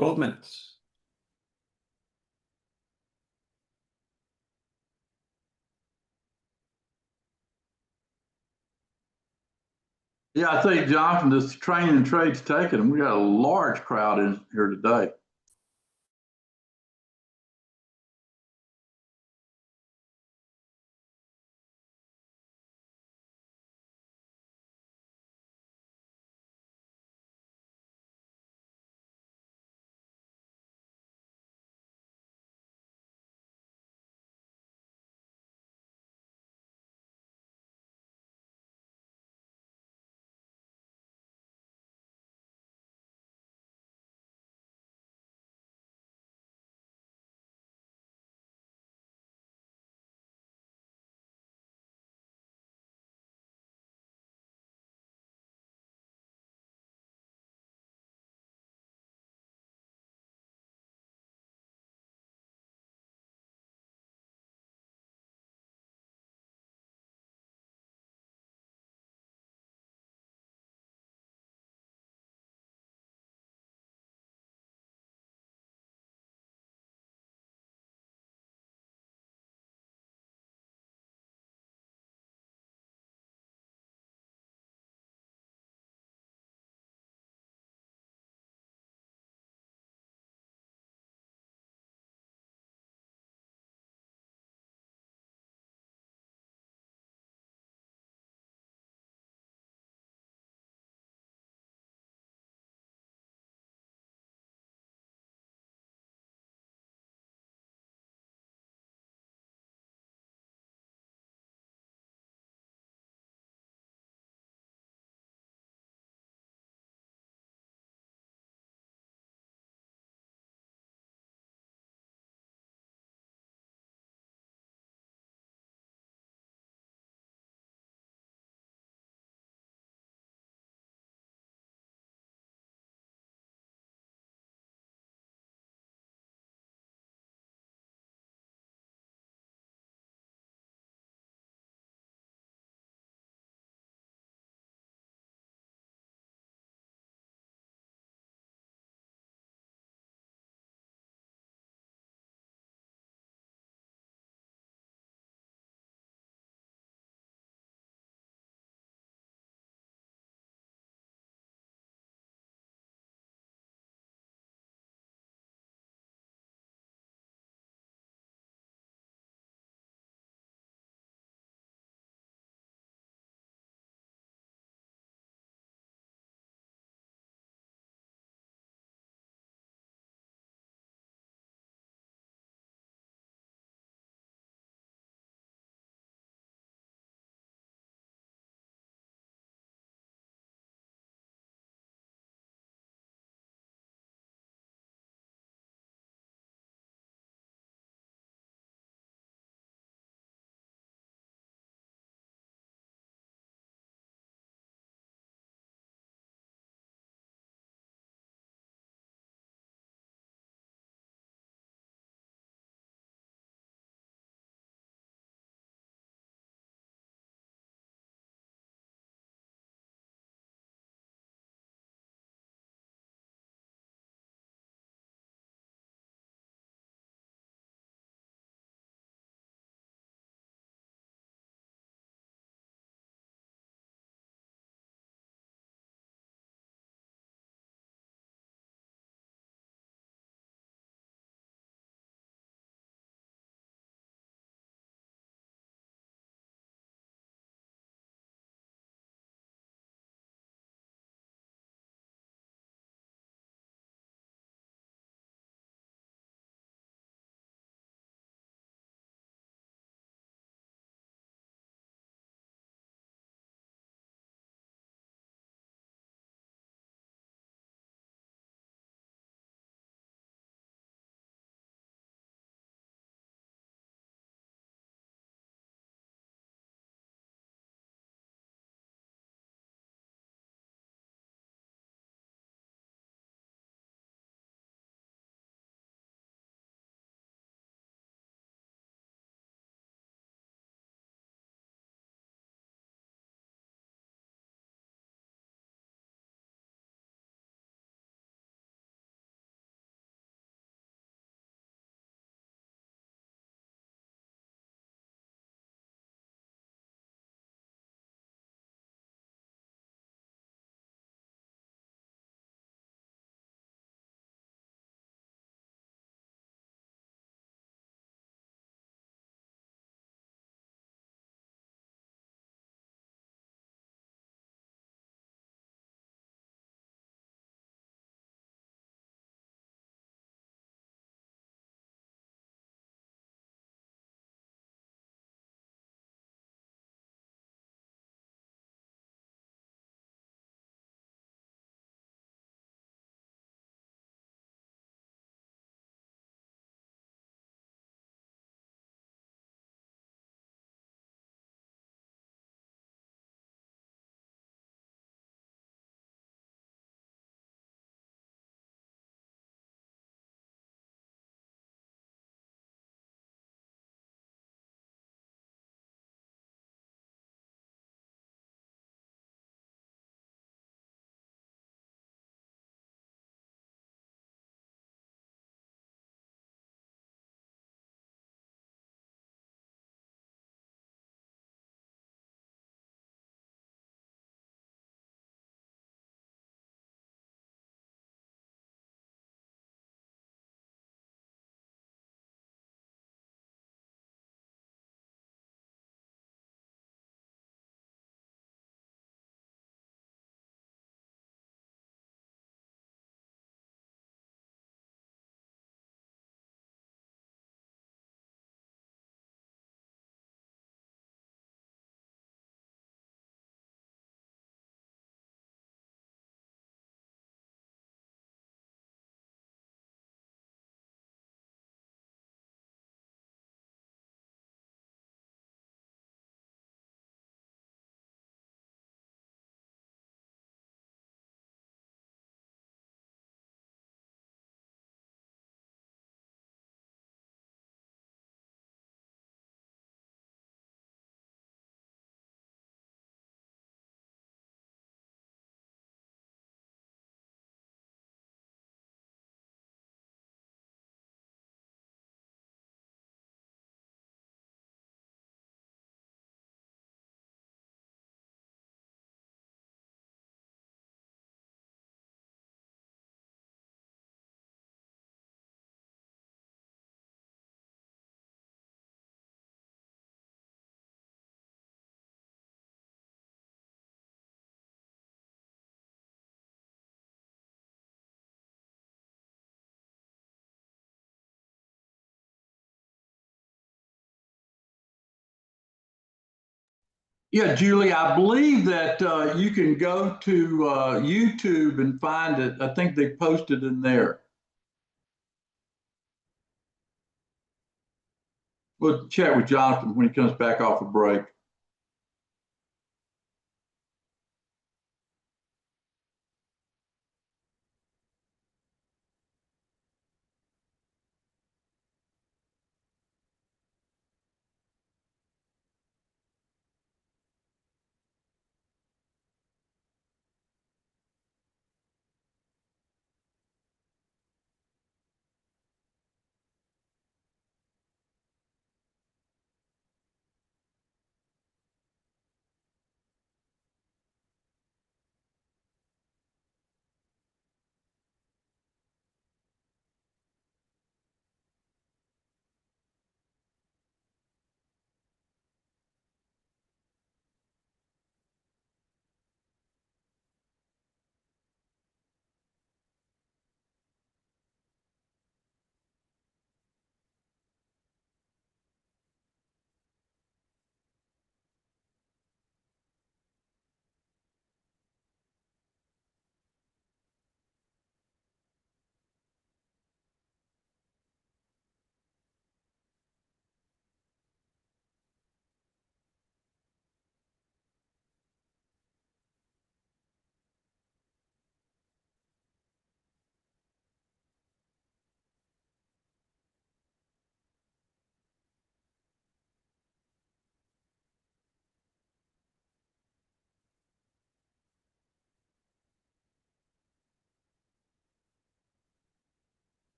Twelve minutes. Yeah, I think, Jonathan, this train and trade's taking them. We got a large crowd in here today. Yeah, Julie, I believe that you can go to YouTube and find it. I think they posted in there. We'll chat with Jonathan when he comes back off a break.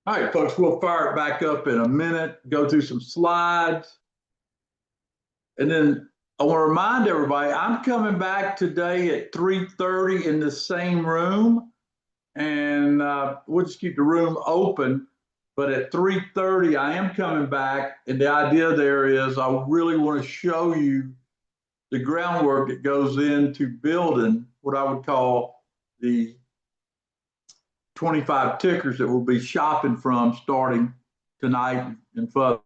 All right, folks, we'll fire it back up in a minute, go through some slides. And then I want to remind everybody, I'm coming back today at 3:30 in the same room. And we'll just keep the room open. But at 3:30, I am coming back. And the idea there is I really want to show you the groundwork that goes into building what I would call the 25 tickers that we'll be shopping from starting tonight and further.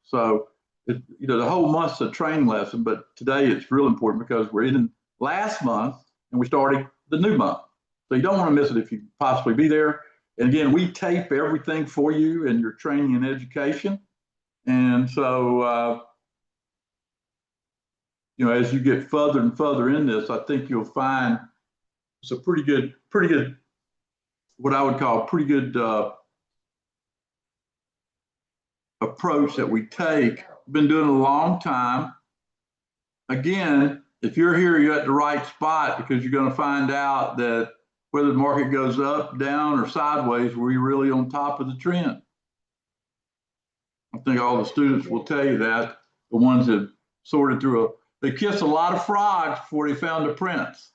So, the whole month's a training lesson, but today it's real important because we're in last month and we're starting the new month. So you don't want to miss it if you can possibly be there. And again, we tape everything for you in your training and education. And so, as you get further and further in this, I think you'll find it's a pretty good, what I would call a pretty good approach that we take. Been doing it a long time. Again, if you're here, you're at the right spot because you're going to find out that whether the market goes up, down, or sideways, we're really on top of the trend. I think all the students will tell you that, the ones that sorted through they kissed a lot of frogs before they found the prince.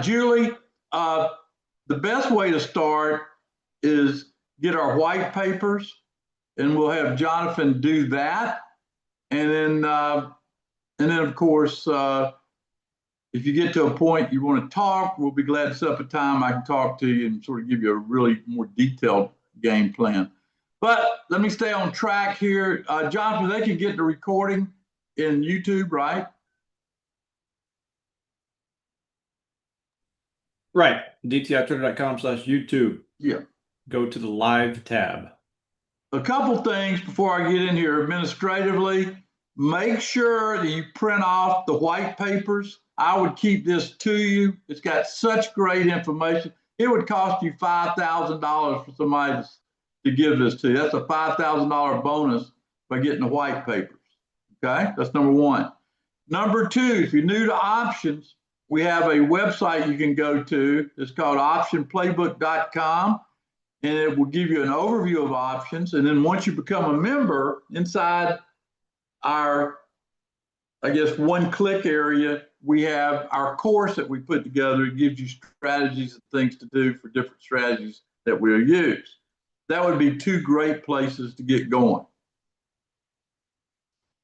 Julie, the best way to start is get our white papers, and we'll have Jonathan do that. And then of course, if you get to a point you want to talk, we'll be glad to set up a time I can talk to you and sort of give you a really more detailed game plan. But let me stay on track here. Jonathan, they can get the recording in YouTube, right? Right. DTItrader.com/YouTube. Yeah. Go to the live tab. A couple things before I get in here administratively. Make sure that you print off the white papers. I would keep this to you. It's got such great information. it would cost you $5,000 for somebody to give this to you. That's a $5,000 bonus by getting the white papers. Okay, that's number one. Number two, if you're new to options, we have a website you can go to. It's called optionplaybook.com, and it will give you an overview of options. And then once you become a member, inside our, I guess, one-click area, we have our course that we put together. It gives you strategies and things to do for different strategies that we'll use. That would be two great places to get going.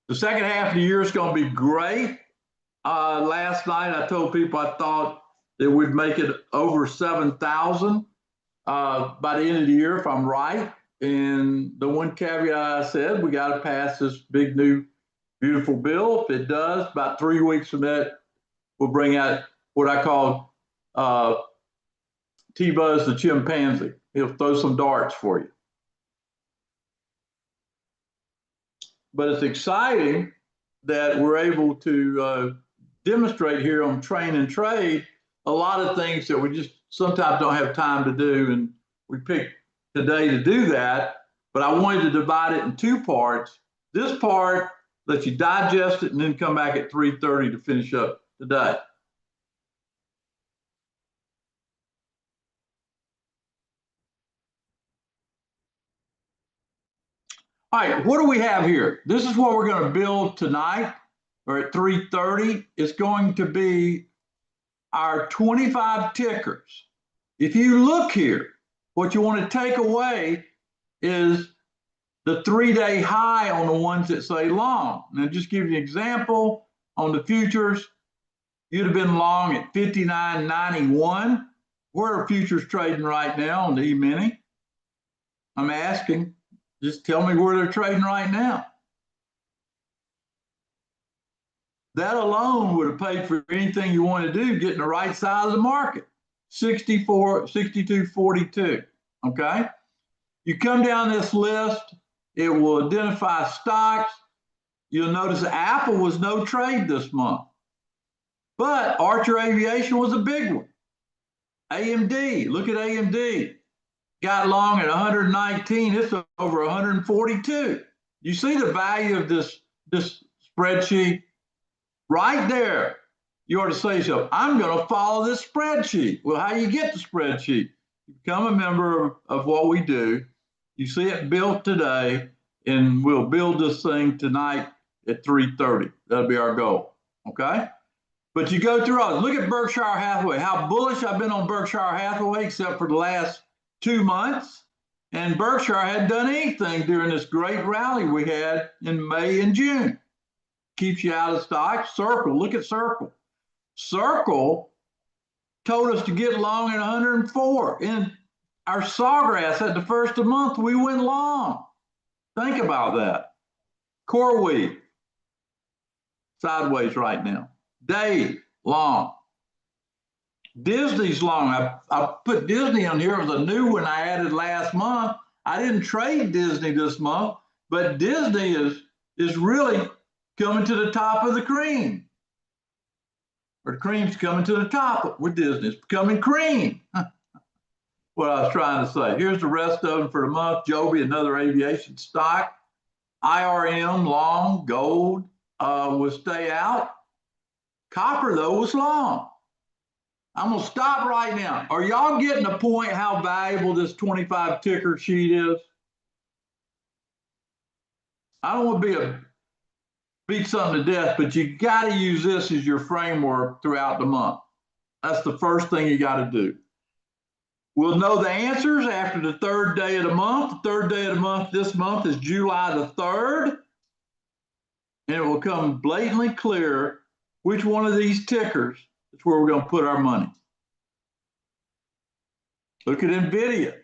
The second half of the year is going to be great. Last night, I told people I thought that we'd make it over 7,000 by the end of the year, if I'm right. And the one caveat I said, we got to pass this big, new, beautiful bill. If it does, about 3 weeks from that, we'll bring out what I call T-Buzz the chimpanzee. He'll throw some darts for you. But it's exciting that we're able to demonstrate here on Train and Trade a lot of things that we just sometimes don't have time to do. And we picked today to do that. But I wanted to divide it in two parts. This part lets you digest it and then come back at 3:30 to finish up today. All right, what do we have here? This is what we're going to build tonight, or at 3:30. It's going to be our 25 tickers. If you look here, what you want to take away is the 3-day high on the ones that say long. Now, just give you an example on the futures, you'd have been long at 59.91. Where are futures trading right now on the E-mini? I'm asking. Just tell me where they're trading right now. That alone would have paid for anything you want to do, getting the right side of the market. 64, 62.42. Okay. You come down this list, it will identify stocks. You'll notice Apple was no trade this month, but Archer Aviation was a big one. AMD, look at AMD. Got long at 119, it's over 142. You see the value of this spreadsheet? Right there, you ought to say so. I'm going to follow this spreadsheet. Well, how do you get the spreadsheet? You become a member of what we do. You see it built today, and we'll build this thing tonight at 3:30. That'll be our goal, okay? But you go through all. Look at Berkshire Hathaway. How bullish I've been on Berkshire Hathaway, except for the last 2 months. And Berkshire hadn't done anything during this great rally we had in May and June. Keeps you out of stocks. Circle, look at Circle. Circle told us to get long at 104. In our Sawgrass at the first of the month, we went long. Think about that. CoreWeave, sideways right now. Dave, long. Disney's long. I put Disney on here. It was a new one I added last month. I didn't trade Disney this month, but Disney is really coming to the top of the cream. Or the cream's coming to the top with Disney. It's becoming cream. What I was trying to say. Here's the rest of them for the month. Joby, another aviation stock. IRM, long. Gold will stay out. Copper, though, was long. I'm going to stop right now. Are y'all getting the point how valuable this 25 ticker sheet is? I don't want to beat something to death, but you got to use this as your framework throughout the month. That's the first thing you got to do. We'll know the answers after the third day of the month. The third day of the month this month is July the 3rd. And it will come blatantly clear which one of these tickers is where we're going to put our money. Look at NVIDIA.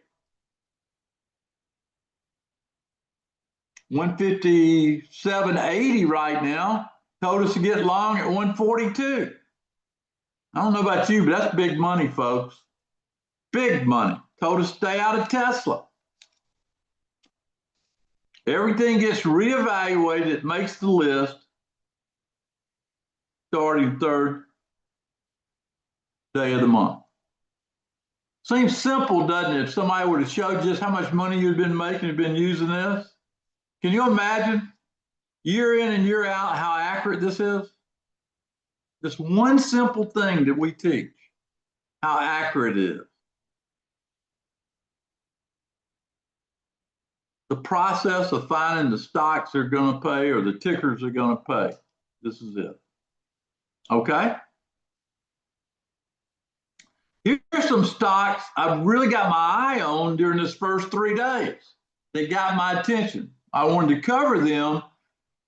157.80 right now. Told us to get long at 142. I don't know about you, but that's big money, folks. Big money. Told us to stay out of Tesla. Everything gets reevaluated. It makes the list starting third day of the month. Seems simple, doesn't it? If somebody would have showed just how much money you'd been making and been using this. Can you imagine year in and year out how accurate this is? This one simple thing that we teach, how accurate it is. The process of finding the stocks they're going to pay or the tickers they're going to pay. This is it. Okay? Here's some stocks I've really got my eye on during this first 3 days. They got my attention. I wanted to cover them.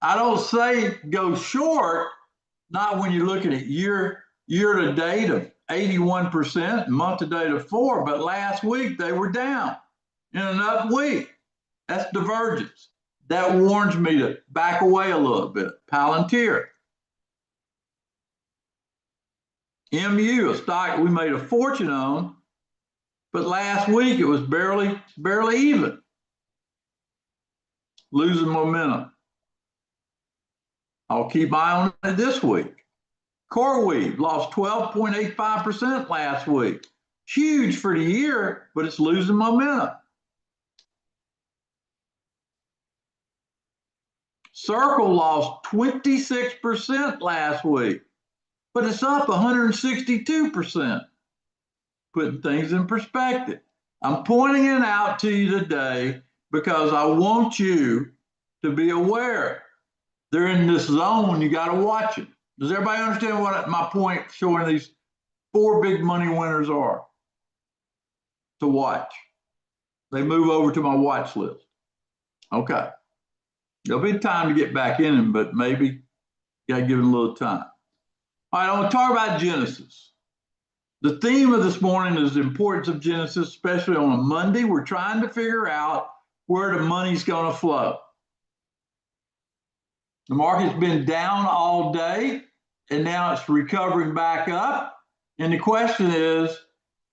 I don't say go short, not when you're looking at year to date of 81%, month to date of 4%, but last week they were down in an up week. That's divergence. That warns me to back away a little bit. Palantir. MU, a stock we made a fortune on, but last week it was barely even. Losing momentum. I'll keep my eye on it this week. CoreWeave lost 12.85% last week. Huge for the year, but it's losing momentum. Circle lost 26% last week, but it's up 162%. Putting things in perspective. I'm pointing it out to you today because I want you to be aware. They're in this zone, you got to watch it. Does everybody understand what my point showing these 4 big money winners are? To watch. They move over to my watch list. Okay. There'll be time to get back in them, but maybe you got to give it a little time. All right, I want to talk about Genesis. The theme of this morning is the importance of Genesis, especially on a Monday. We're trying to figure out where the money's going to flow. The market's been down all day, and now it's recovering back up. And the question is,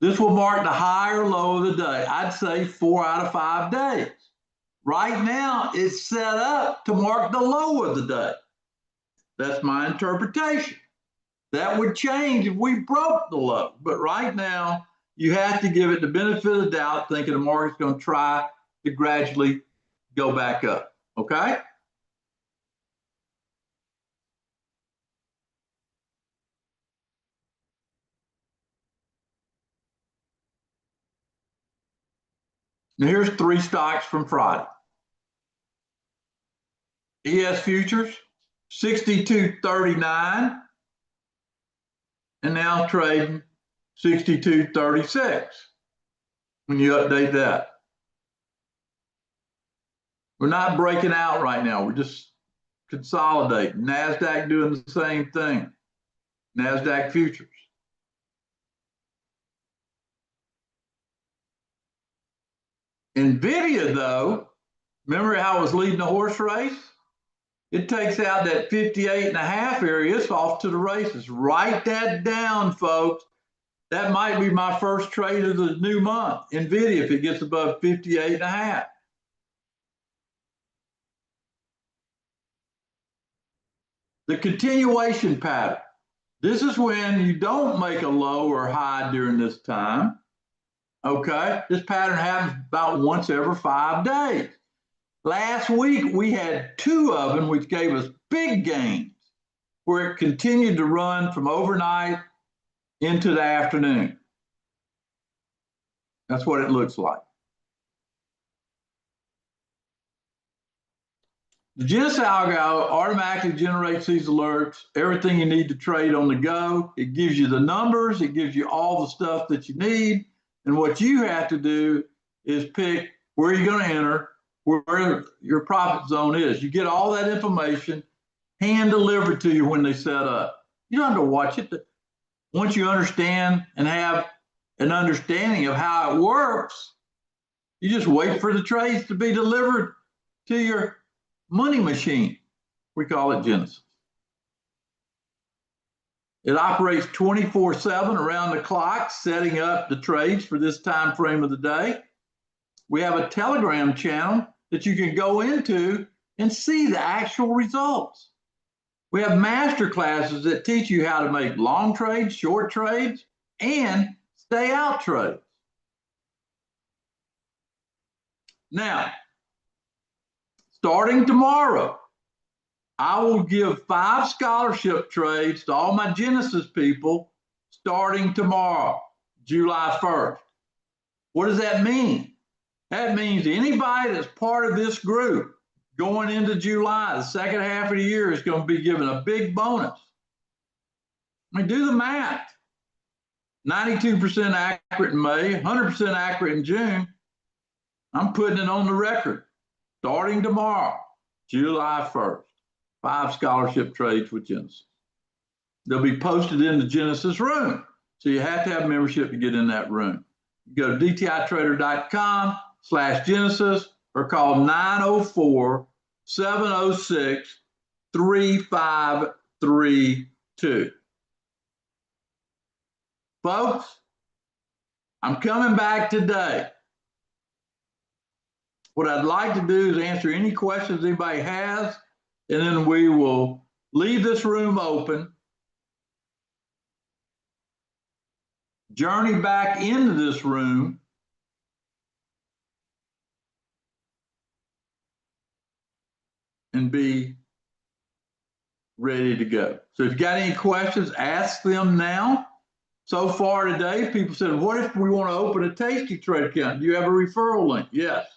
this will mark the high or low of the day. I'd say 4 out of 5 days. Right now, it's set up to mark the low of the day. That's my interpretation. That would change if we broke the low. But right now, you have to give it the benefit of the doubt, thinking the market's going to try to gradually go back up. Okay? Now, here's 3 stocks from Friday. ES Futures, 62.39, and now trading 62.36 when you update that. We're not breaking out right now. We're just consolidating. NASDAQ doing the same thing. NASDAQ Futures. NVIDIA, though, remember how it was leading the horse race? It takes out that 58.5 area. It's off to the races. Write that down, folks. That might be my first trade of the new month. NVIDIA, if it gets above 58.5. The continuation pattern. This is when you don't make a low or high during this time. Okay, this pattern happens about once every 5 days. Last week, we had 2 of them, which gave us big gains, where it continued to run from overnight into the afternoon. That's what it looks like. The Genesis algo automatically generates these alerts, everything you need to trade on the go. It gives you the numbers, it gives you all the stuff that you need. And what you have to do is pick where you're going to enter, where your profit zone is. You get all that information hand delivered to you when they set up. You don't have to watch it. Once you understand and have an understanding of how it works, you just wait for the trades to be delivered to your money machine. We call it Genesis. It operates 24/7 around the clock, setting up the trades for this time frame of the day. We have a Telegram channel that you can go into and see the actual results. We have master classes that teach you how to make long trades, short trades, and stay out trades. Now, starting tomorrow, I will give 5 scholarship trades to all my Genesis people starting tomorrow, July 1st. What does that mean? That means anybody that's part of this group going into July, the second half of the year, is going to be given a big bonus. I mean, do the math. 92% accurate in May, 100% accurate in June. I'm putting it on the record. Starting tomorrow, July 1st, 5 scholarship trades with Genesis. They'll be posted in the Genesis room. So you have to have membership to get in that room. Go to dtitrader.com/Genesis or call 904-706-3532. Folks, I'm coming back today. What I'd like to do is answer any questions anybody has, and then we will leave this room open, journey back into this room, and be ready to go. So if you got any questions, ask them now. So far today, people said, what if we want to open a Tasty Trade account? Do you have a referral link? Yes.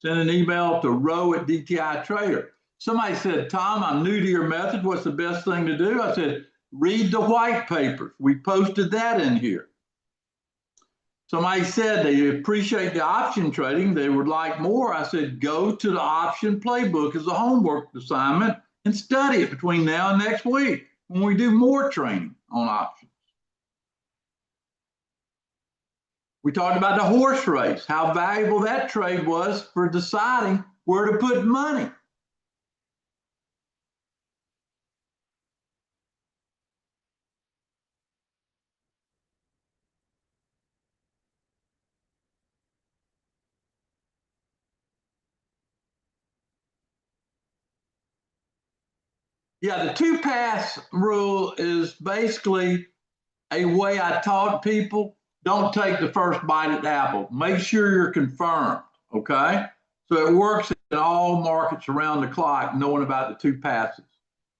Send an email to row@DTI Trader. Somebody said, Tom, I'm new to your method. What's the best thing to do? I said, read the white papers. We posted that in here. Somebody said they appreciate the option trading. They would like more. I said, go to the option playbook as a homework assignment and study it between now and next week when we do more training on options. We talked about the horse race, how valuable that trade was for deciding where to put money. Yeah, the 2-pass rule is basically a way I taught people, don't take the first bite at the apple. Make sure you're confirmed, okay? So it works in all markets around the clock, knowing about the 2 passes.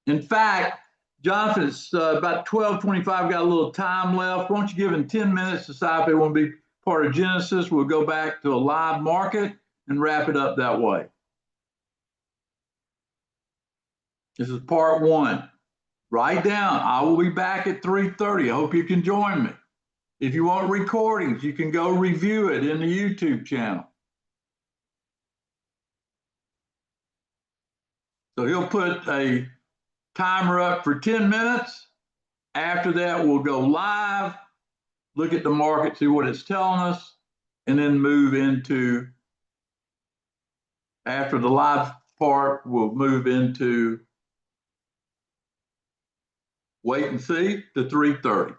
In fact, Jonathan, it's about 12:25, got a little time left. Why don't you give them 10 minutes to decide if they want to be part of Genesis? We'll go back to a live market and wrap it up that way. This is part 1. Write down, I will be back at 3:30. I hope you can join me. If you want recordings, you can go review it in the YouTube channel. So he'll put a timer up for 10 minutes. After that, we'll go live, look at the market, see what it's telling us, and then move into, after the live part, we'll move into wait and see to 3:30.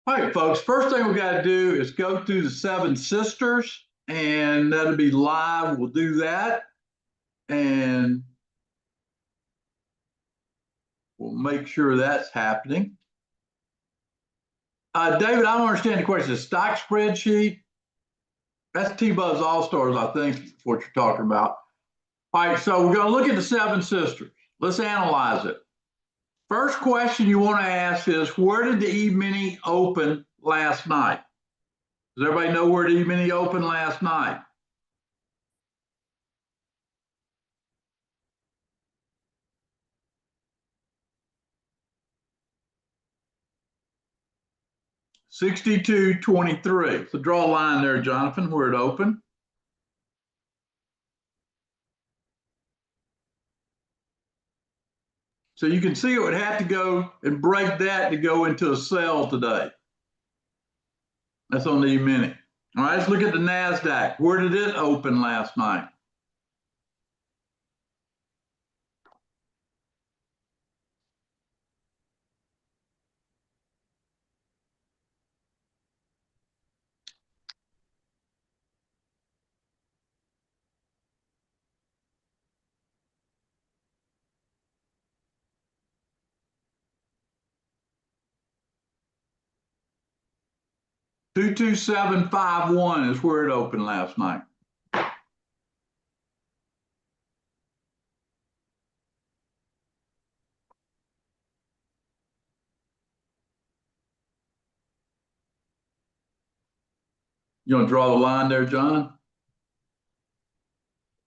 All right, folks, first thing we got to do is go through the Seven Sisters, and that'll be live. We'll do that. And we'll make sure that's happening. David, I don't understand the question. The stock spreadsheet? That's T-Buzz All-Stars, I think, is what you're talking about. All right, so we're going to look at the Seven Sisters. Let's analyze it. First question you want to ask is, where did the E-mini open last night? Does everybody know where the E-mini opened last night? $62.23. So draw a line there, Jonathan, where it opened. So you can see it would have to go and break that to go into a sell today. That's on the E-mini. All right, let's look at the NASDAQ. Where did it open last night? $227.51 is where it opened last night. You want to draw the line there, John?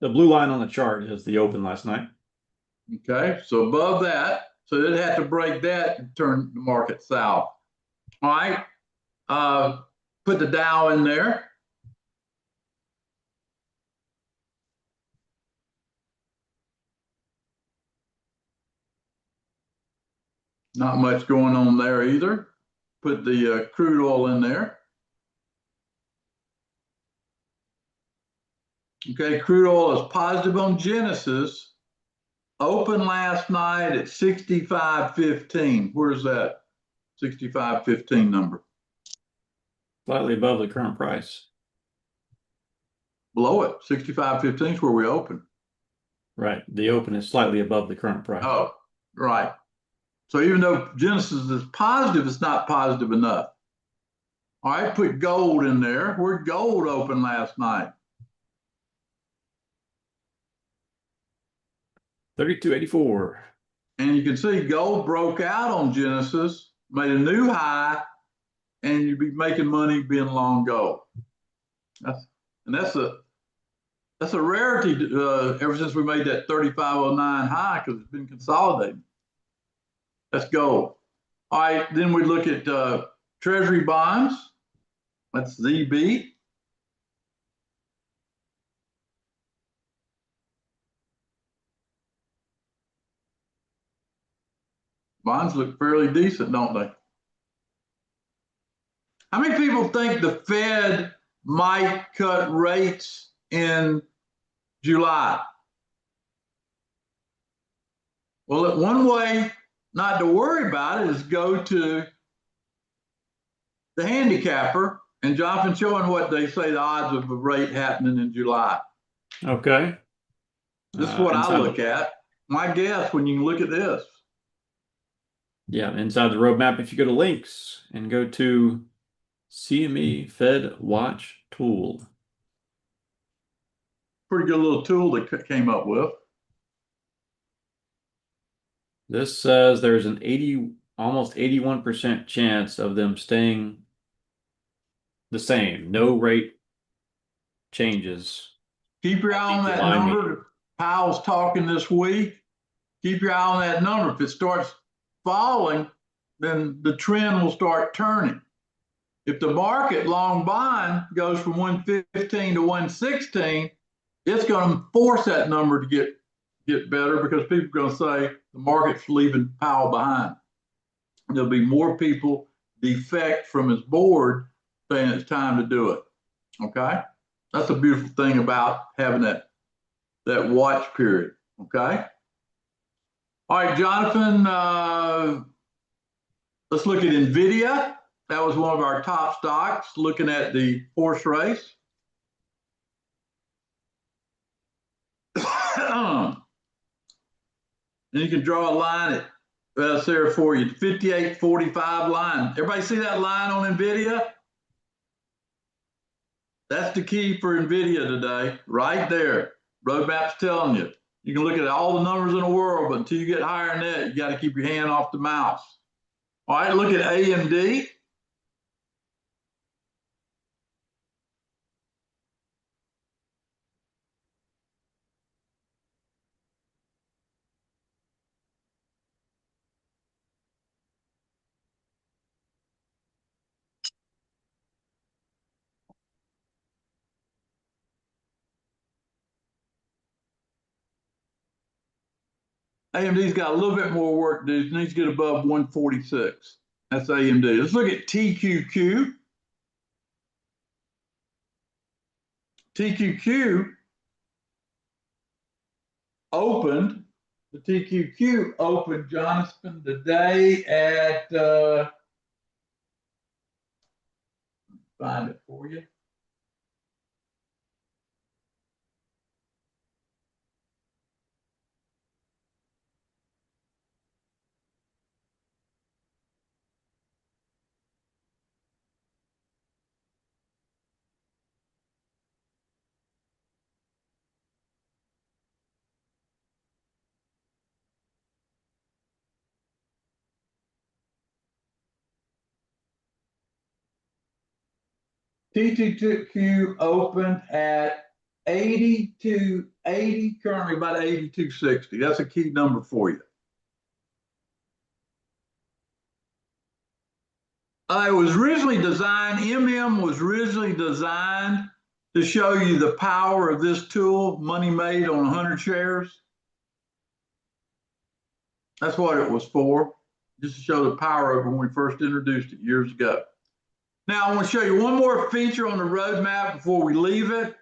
The blue line on the chart is the open last night. Okay, so above that, so they'd have to break that and turn the market south. All right, put the Dow in there. Not much going on there either. Put the crude oil in there. Okay, crude oil is positive on Genesis. Open last night at 65.15. Where's that 65.15 number? Slightly above the current price. Below it, 65.15 is where we open. Right. The open is slightly above the current price. Oh, right. So even though Genesis is positive, it's not positive enough. All right, put gold in there. Where'd gold open last night? 32.84. And you can see gold broke out on Genesis, made a new high, and you'd be making money being long gold. That's a rarity ever since we made that 35.09 high, because it's been consolidating. That's gold. All right, then we look at Treasury bonds. That's ZB. Bonds look fairly decent, don't they? How many people think the Fed might cut rates in July? Well, one way not to worry about it is go to the handicapper, and Jonathan showing what they say the odds of a rate happening in July. Okay. This is what I look at. My guess when you look at this. Yeah, inside the roadmap, if you go to links and go to CME Fed Watch Tool. Pretty good little tool they came up with. This says there's an almost 81% chance of them staying the same. No rate changes. Keep your eye on that number. Powell's talking this week. Keep your eye on that number. If it starts falling, then the trend will start turning. If the market long bond goes from 115 to 116, it's going to force that number to get better, because people are going to say the market's leaving Powell behind. There'll be more people defect from his board saying it's time to do it. Okay, that's a beautiful thing about having that watch period. Okay. All right, Jonathan, let's look at NVIDIA. That was one of our top stocks, looking at the horse race. And you can draw a line that's there for you, 58.45 line. Everybody see that line on NVIDIA? That's the key for NVIDIA today, right there. Roadmap's telling you. You can look at all the numbers in the world, but until you get higher than that, you got to keep your hand off the mouse. All right, look at AMD. AMD's got a little bit more work to do. It needs to get above 146. That's AMD. Let's look at TQQ. TQQ opened, the TQQ opened, Jonathan, today at, find it for you. T2Q opened at 82.80, currently about 82.60. That's a key number for you. It was originally designed, MM was originally designed to show you the power of this tool, money made on 100 shares. That's what it was for, just to show the power of it when we first introduced it years ago. Now, I want to show you one more feature on the roadmap before we leave it.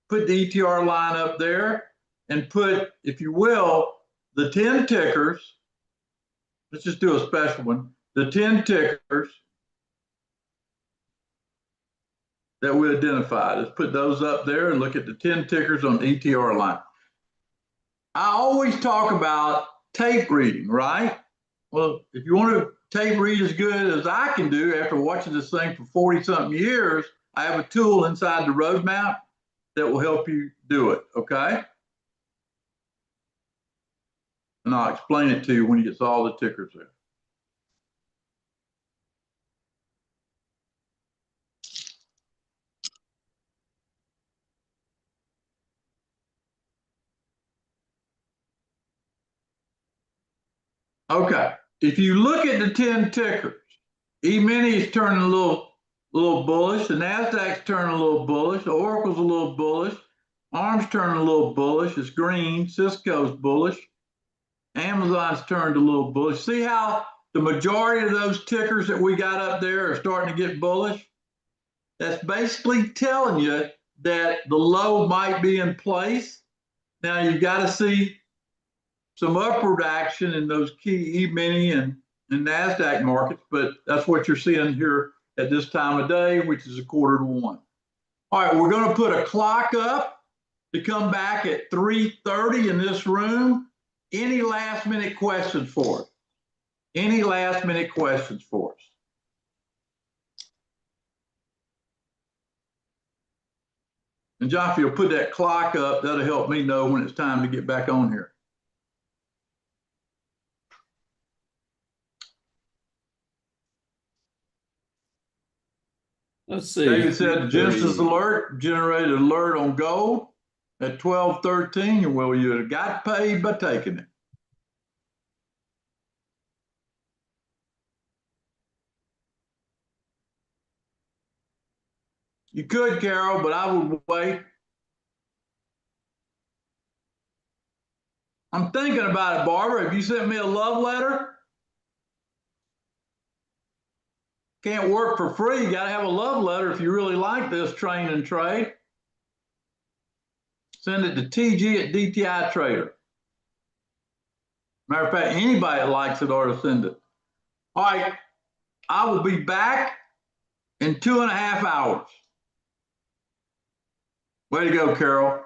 Put the ETR line up there and put, if you will, the 10 tickers. Let's just do a special one. The 10 tickers that we identified. Let's put those up there and look at the 10 tickers on the ETR line. I always talk about tape reading, right? Well, if you want to tape read as good as I can do after watching this thing for 40-something years, I have a tool inside the roadmap that will help you do it, okay? And I'll explain it to you when you get all the tickers there. Okay, if you look at the 10 tickers, E-mini is turning a little bullish, the NASDAQ's turning a little bullish, the Oracle's a little bullish, ARM's turning a little bullish, it's green, Cisco's bullish, Amazon's turned a little bullish. See how the majority of those tickers that we got up there are starting to get bullish? That's basically telling you that the low might be in place. Now you've got to see some upward action in those key E-mini and NASDAQ markets, but that's what you're seeing here at this time of day, which is 1:45. All right, we're going to put a clock up to come back at 3:30 in this room. Any last minute questions for us? Any last minute questions for us? And John, if you'll put that clock up, that'll help me know when it's time to get back on here. Let's see. David said Genesis alert generated an alert on gold at 12:13. Well, you have got paid by taking it. You could, Carol, but I would wait. I'm thinking about it, Barbara. Have you sent me a love letter? Can't work for free. You got to have a love letter if you really like this train and trade. Send it to TG@DTI Trader. Matter of fact, anybody that likes it ought to send it. All right, I will be back in 2.5 hours. Way to go, Carol.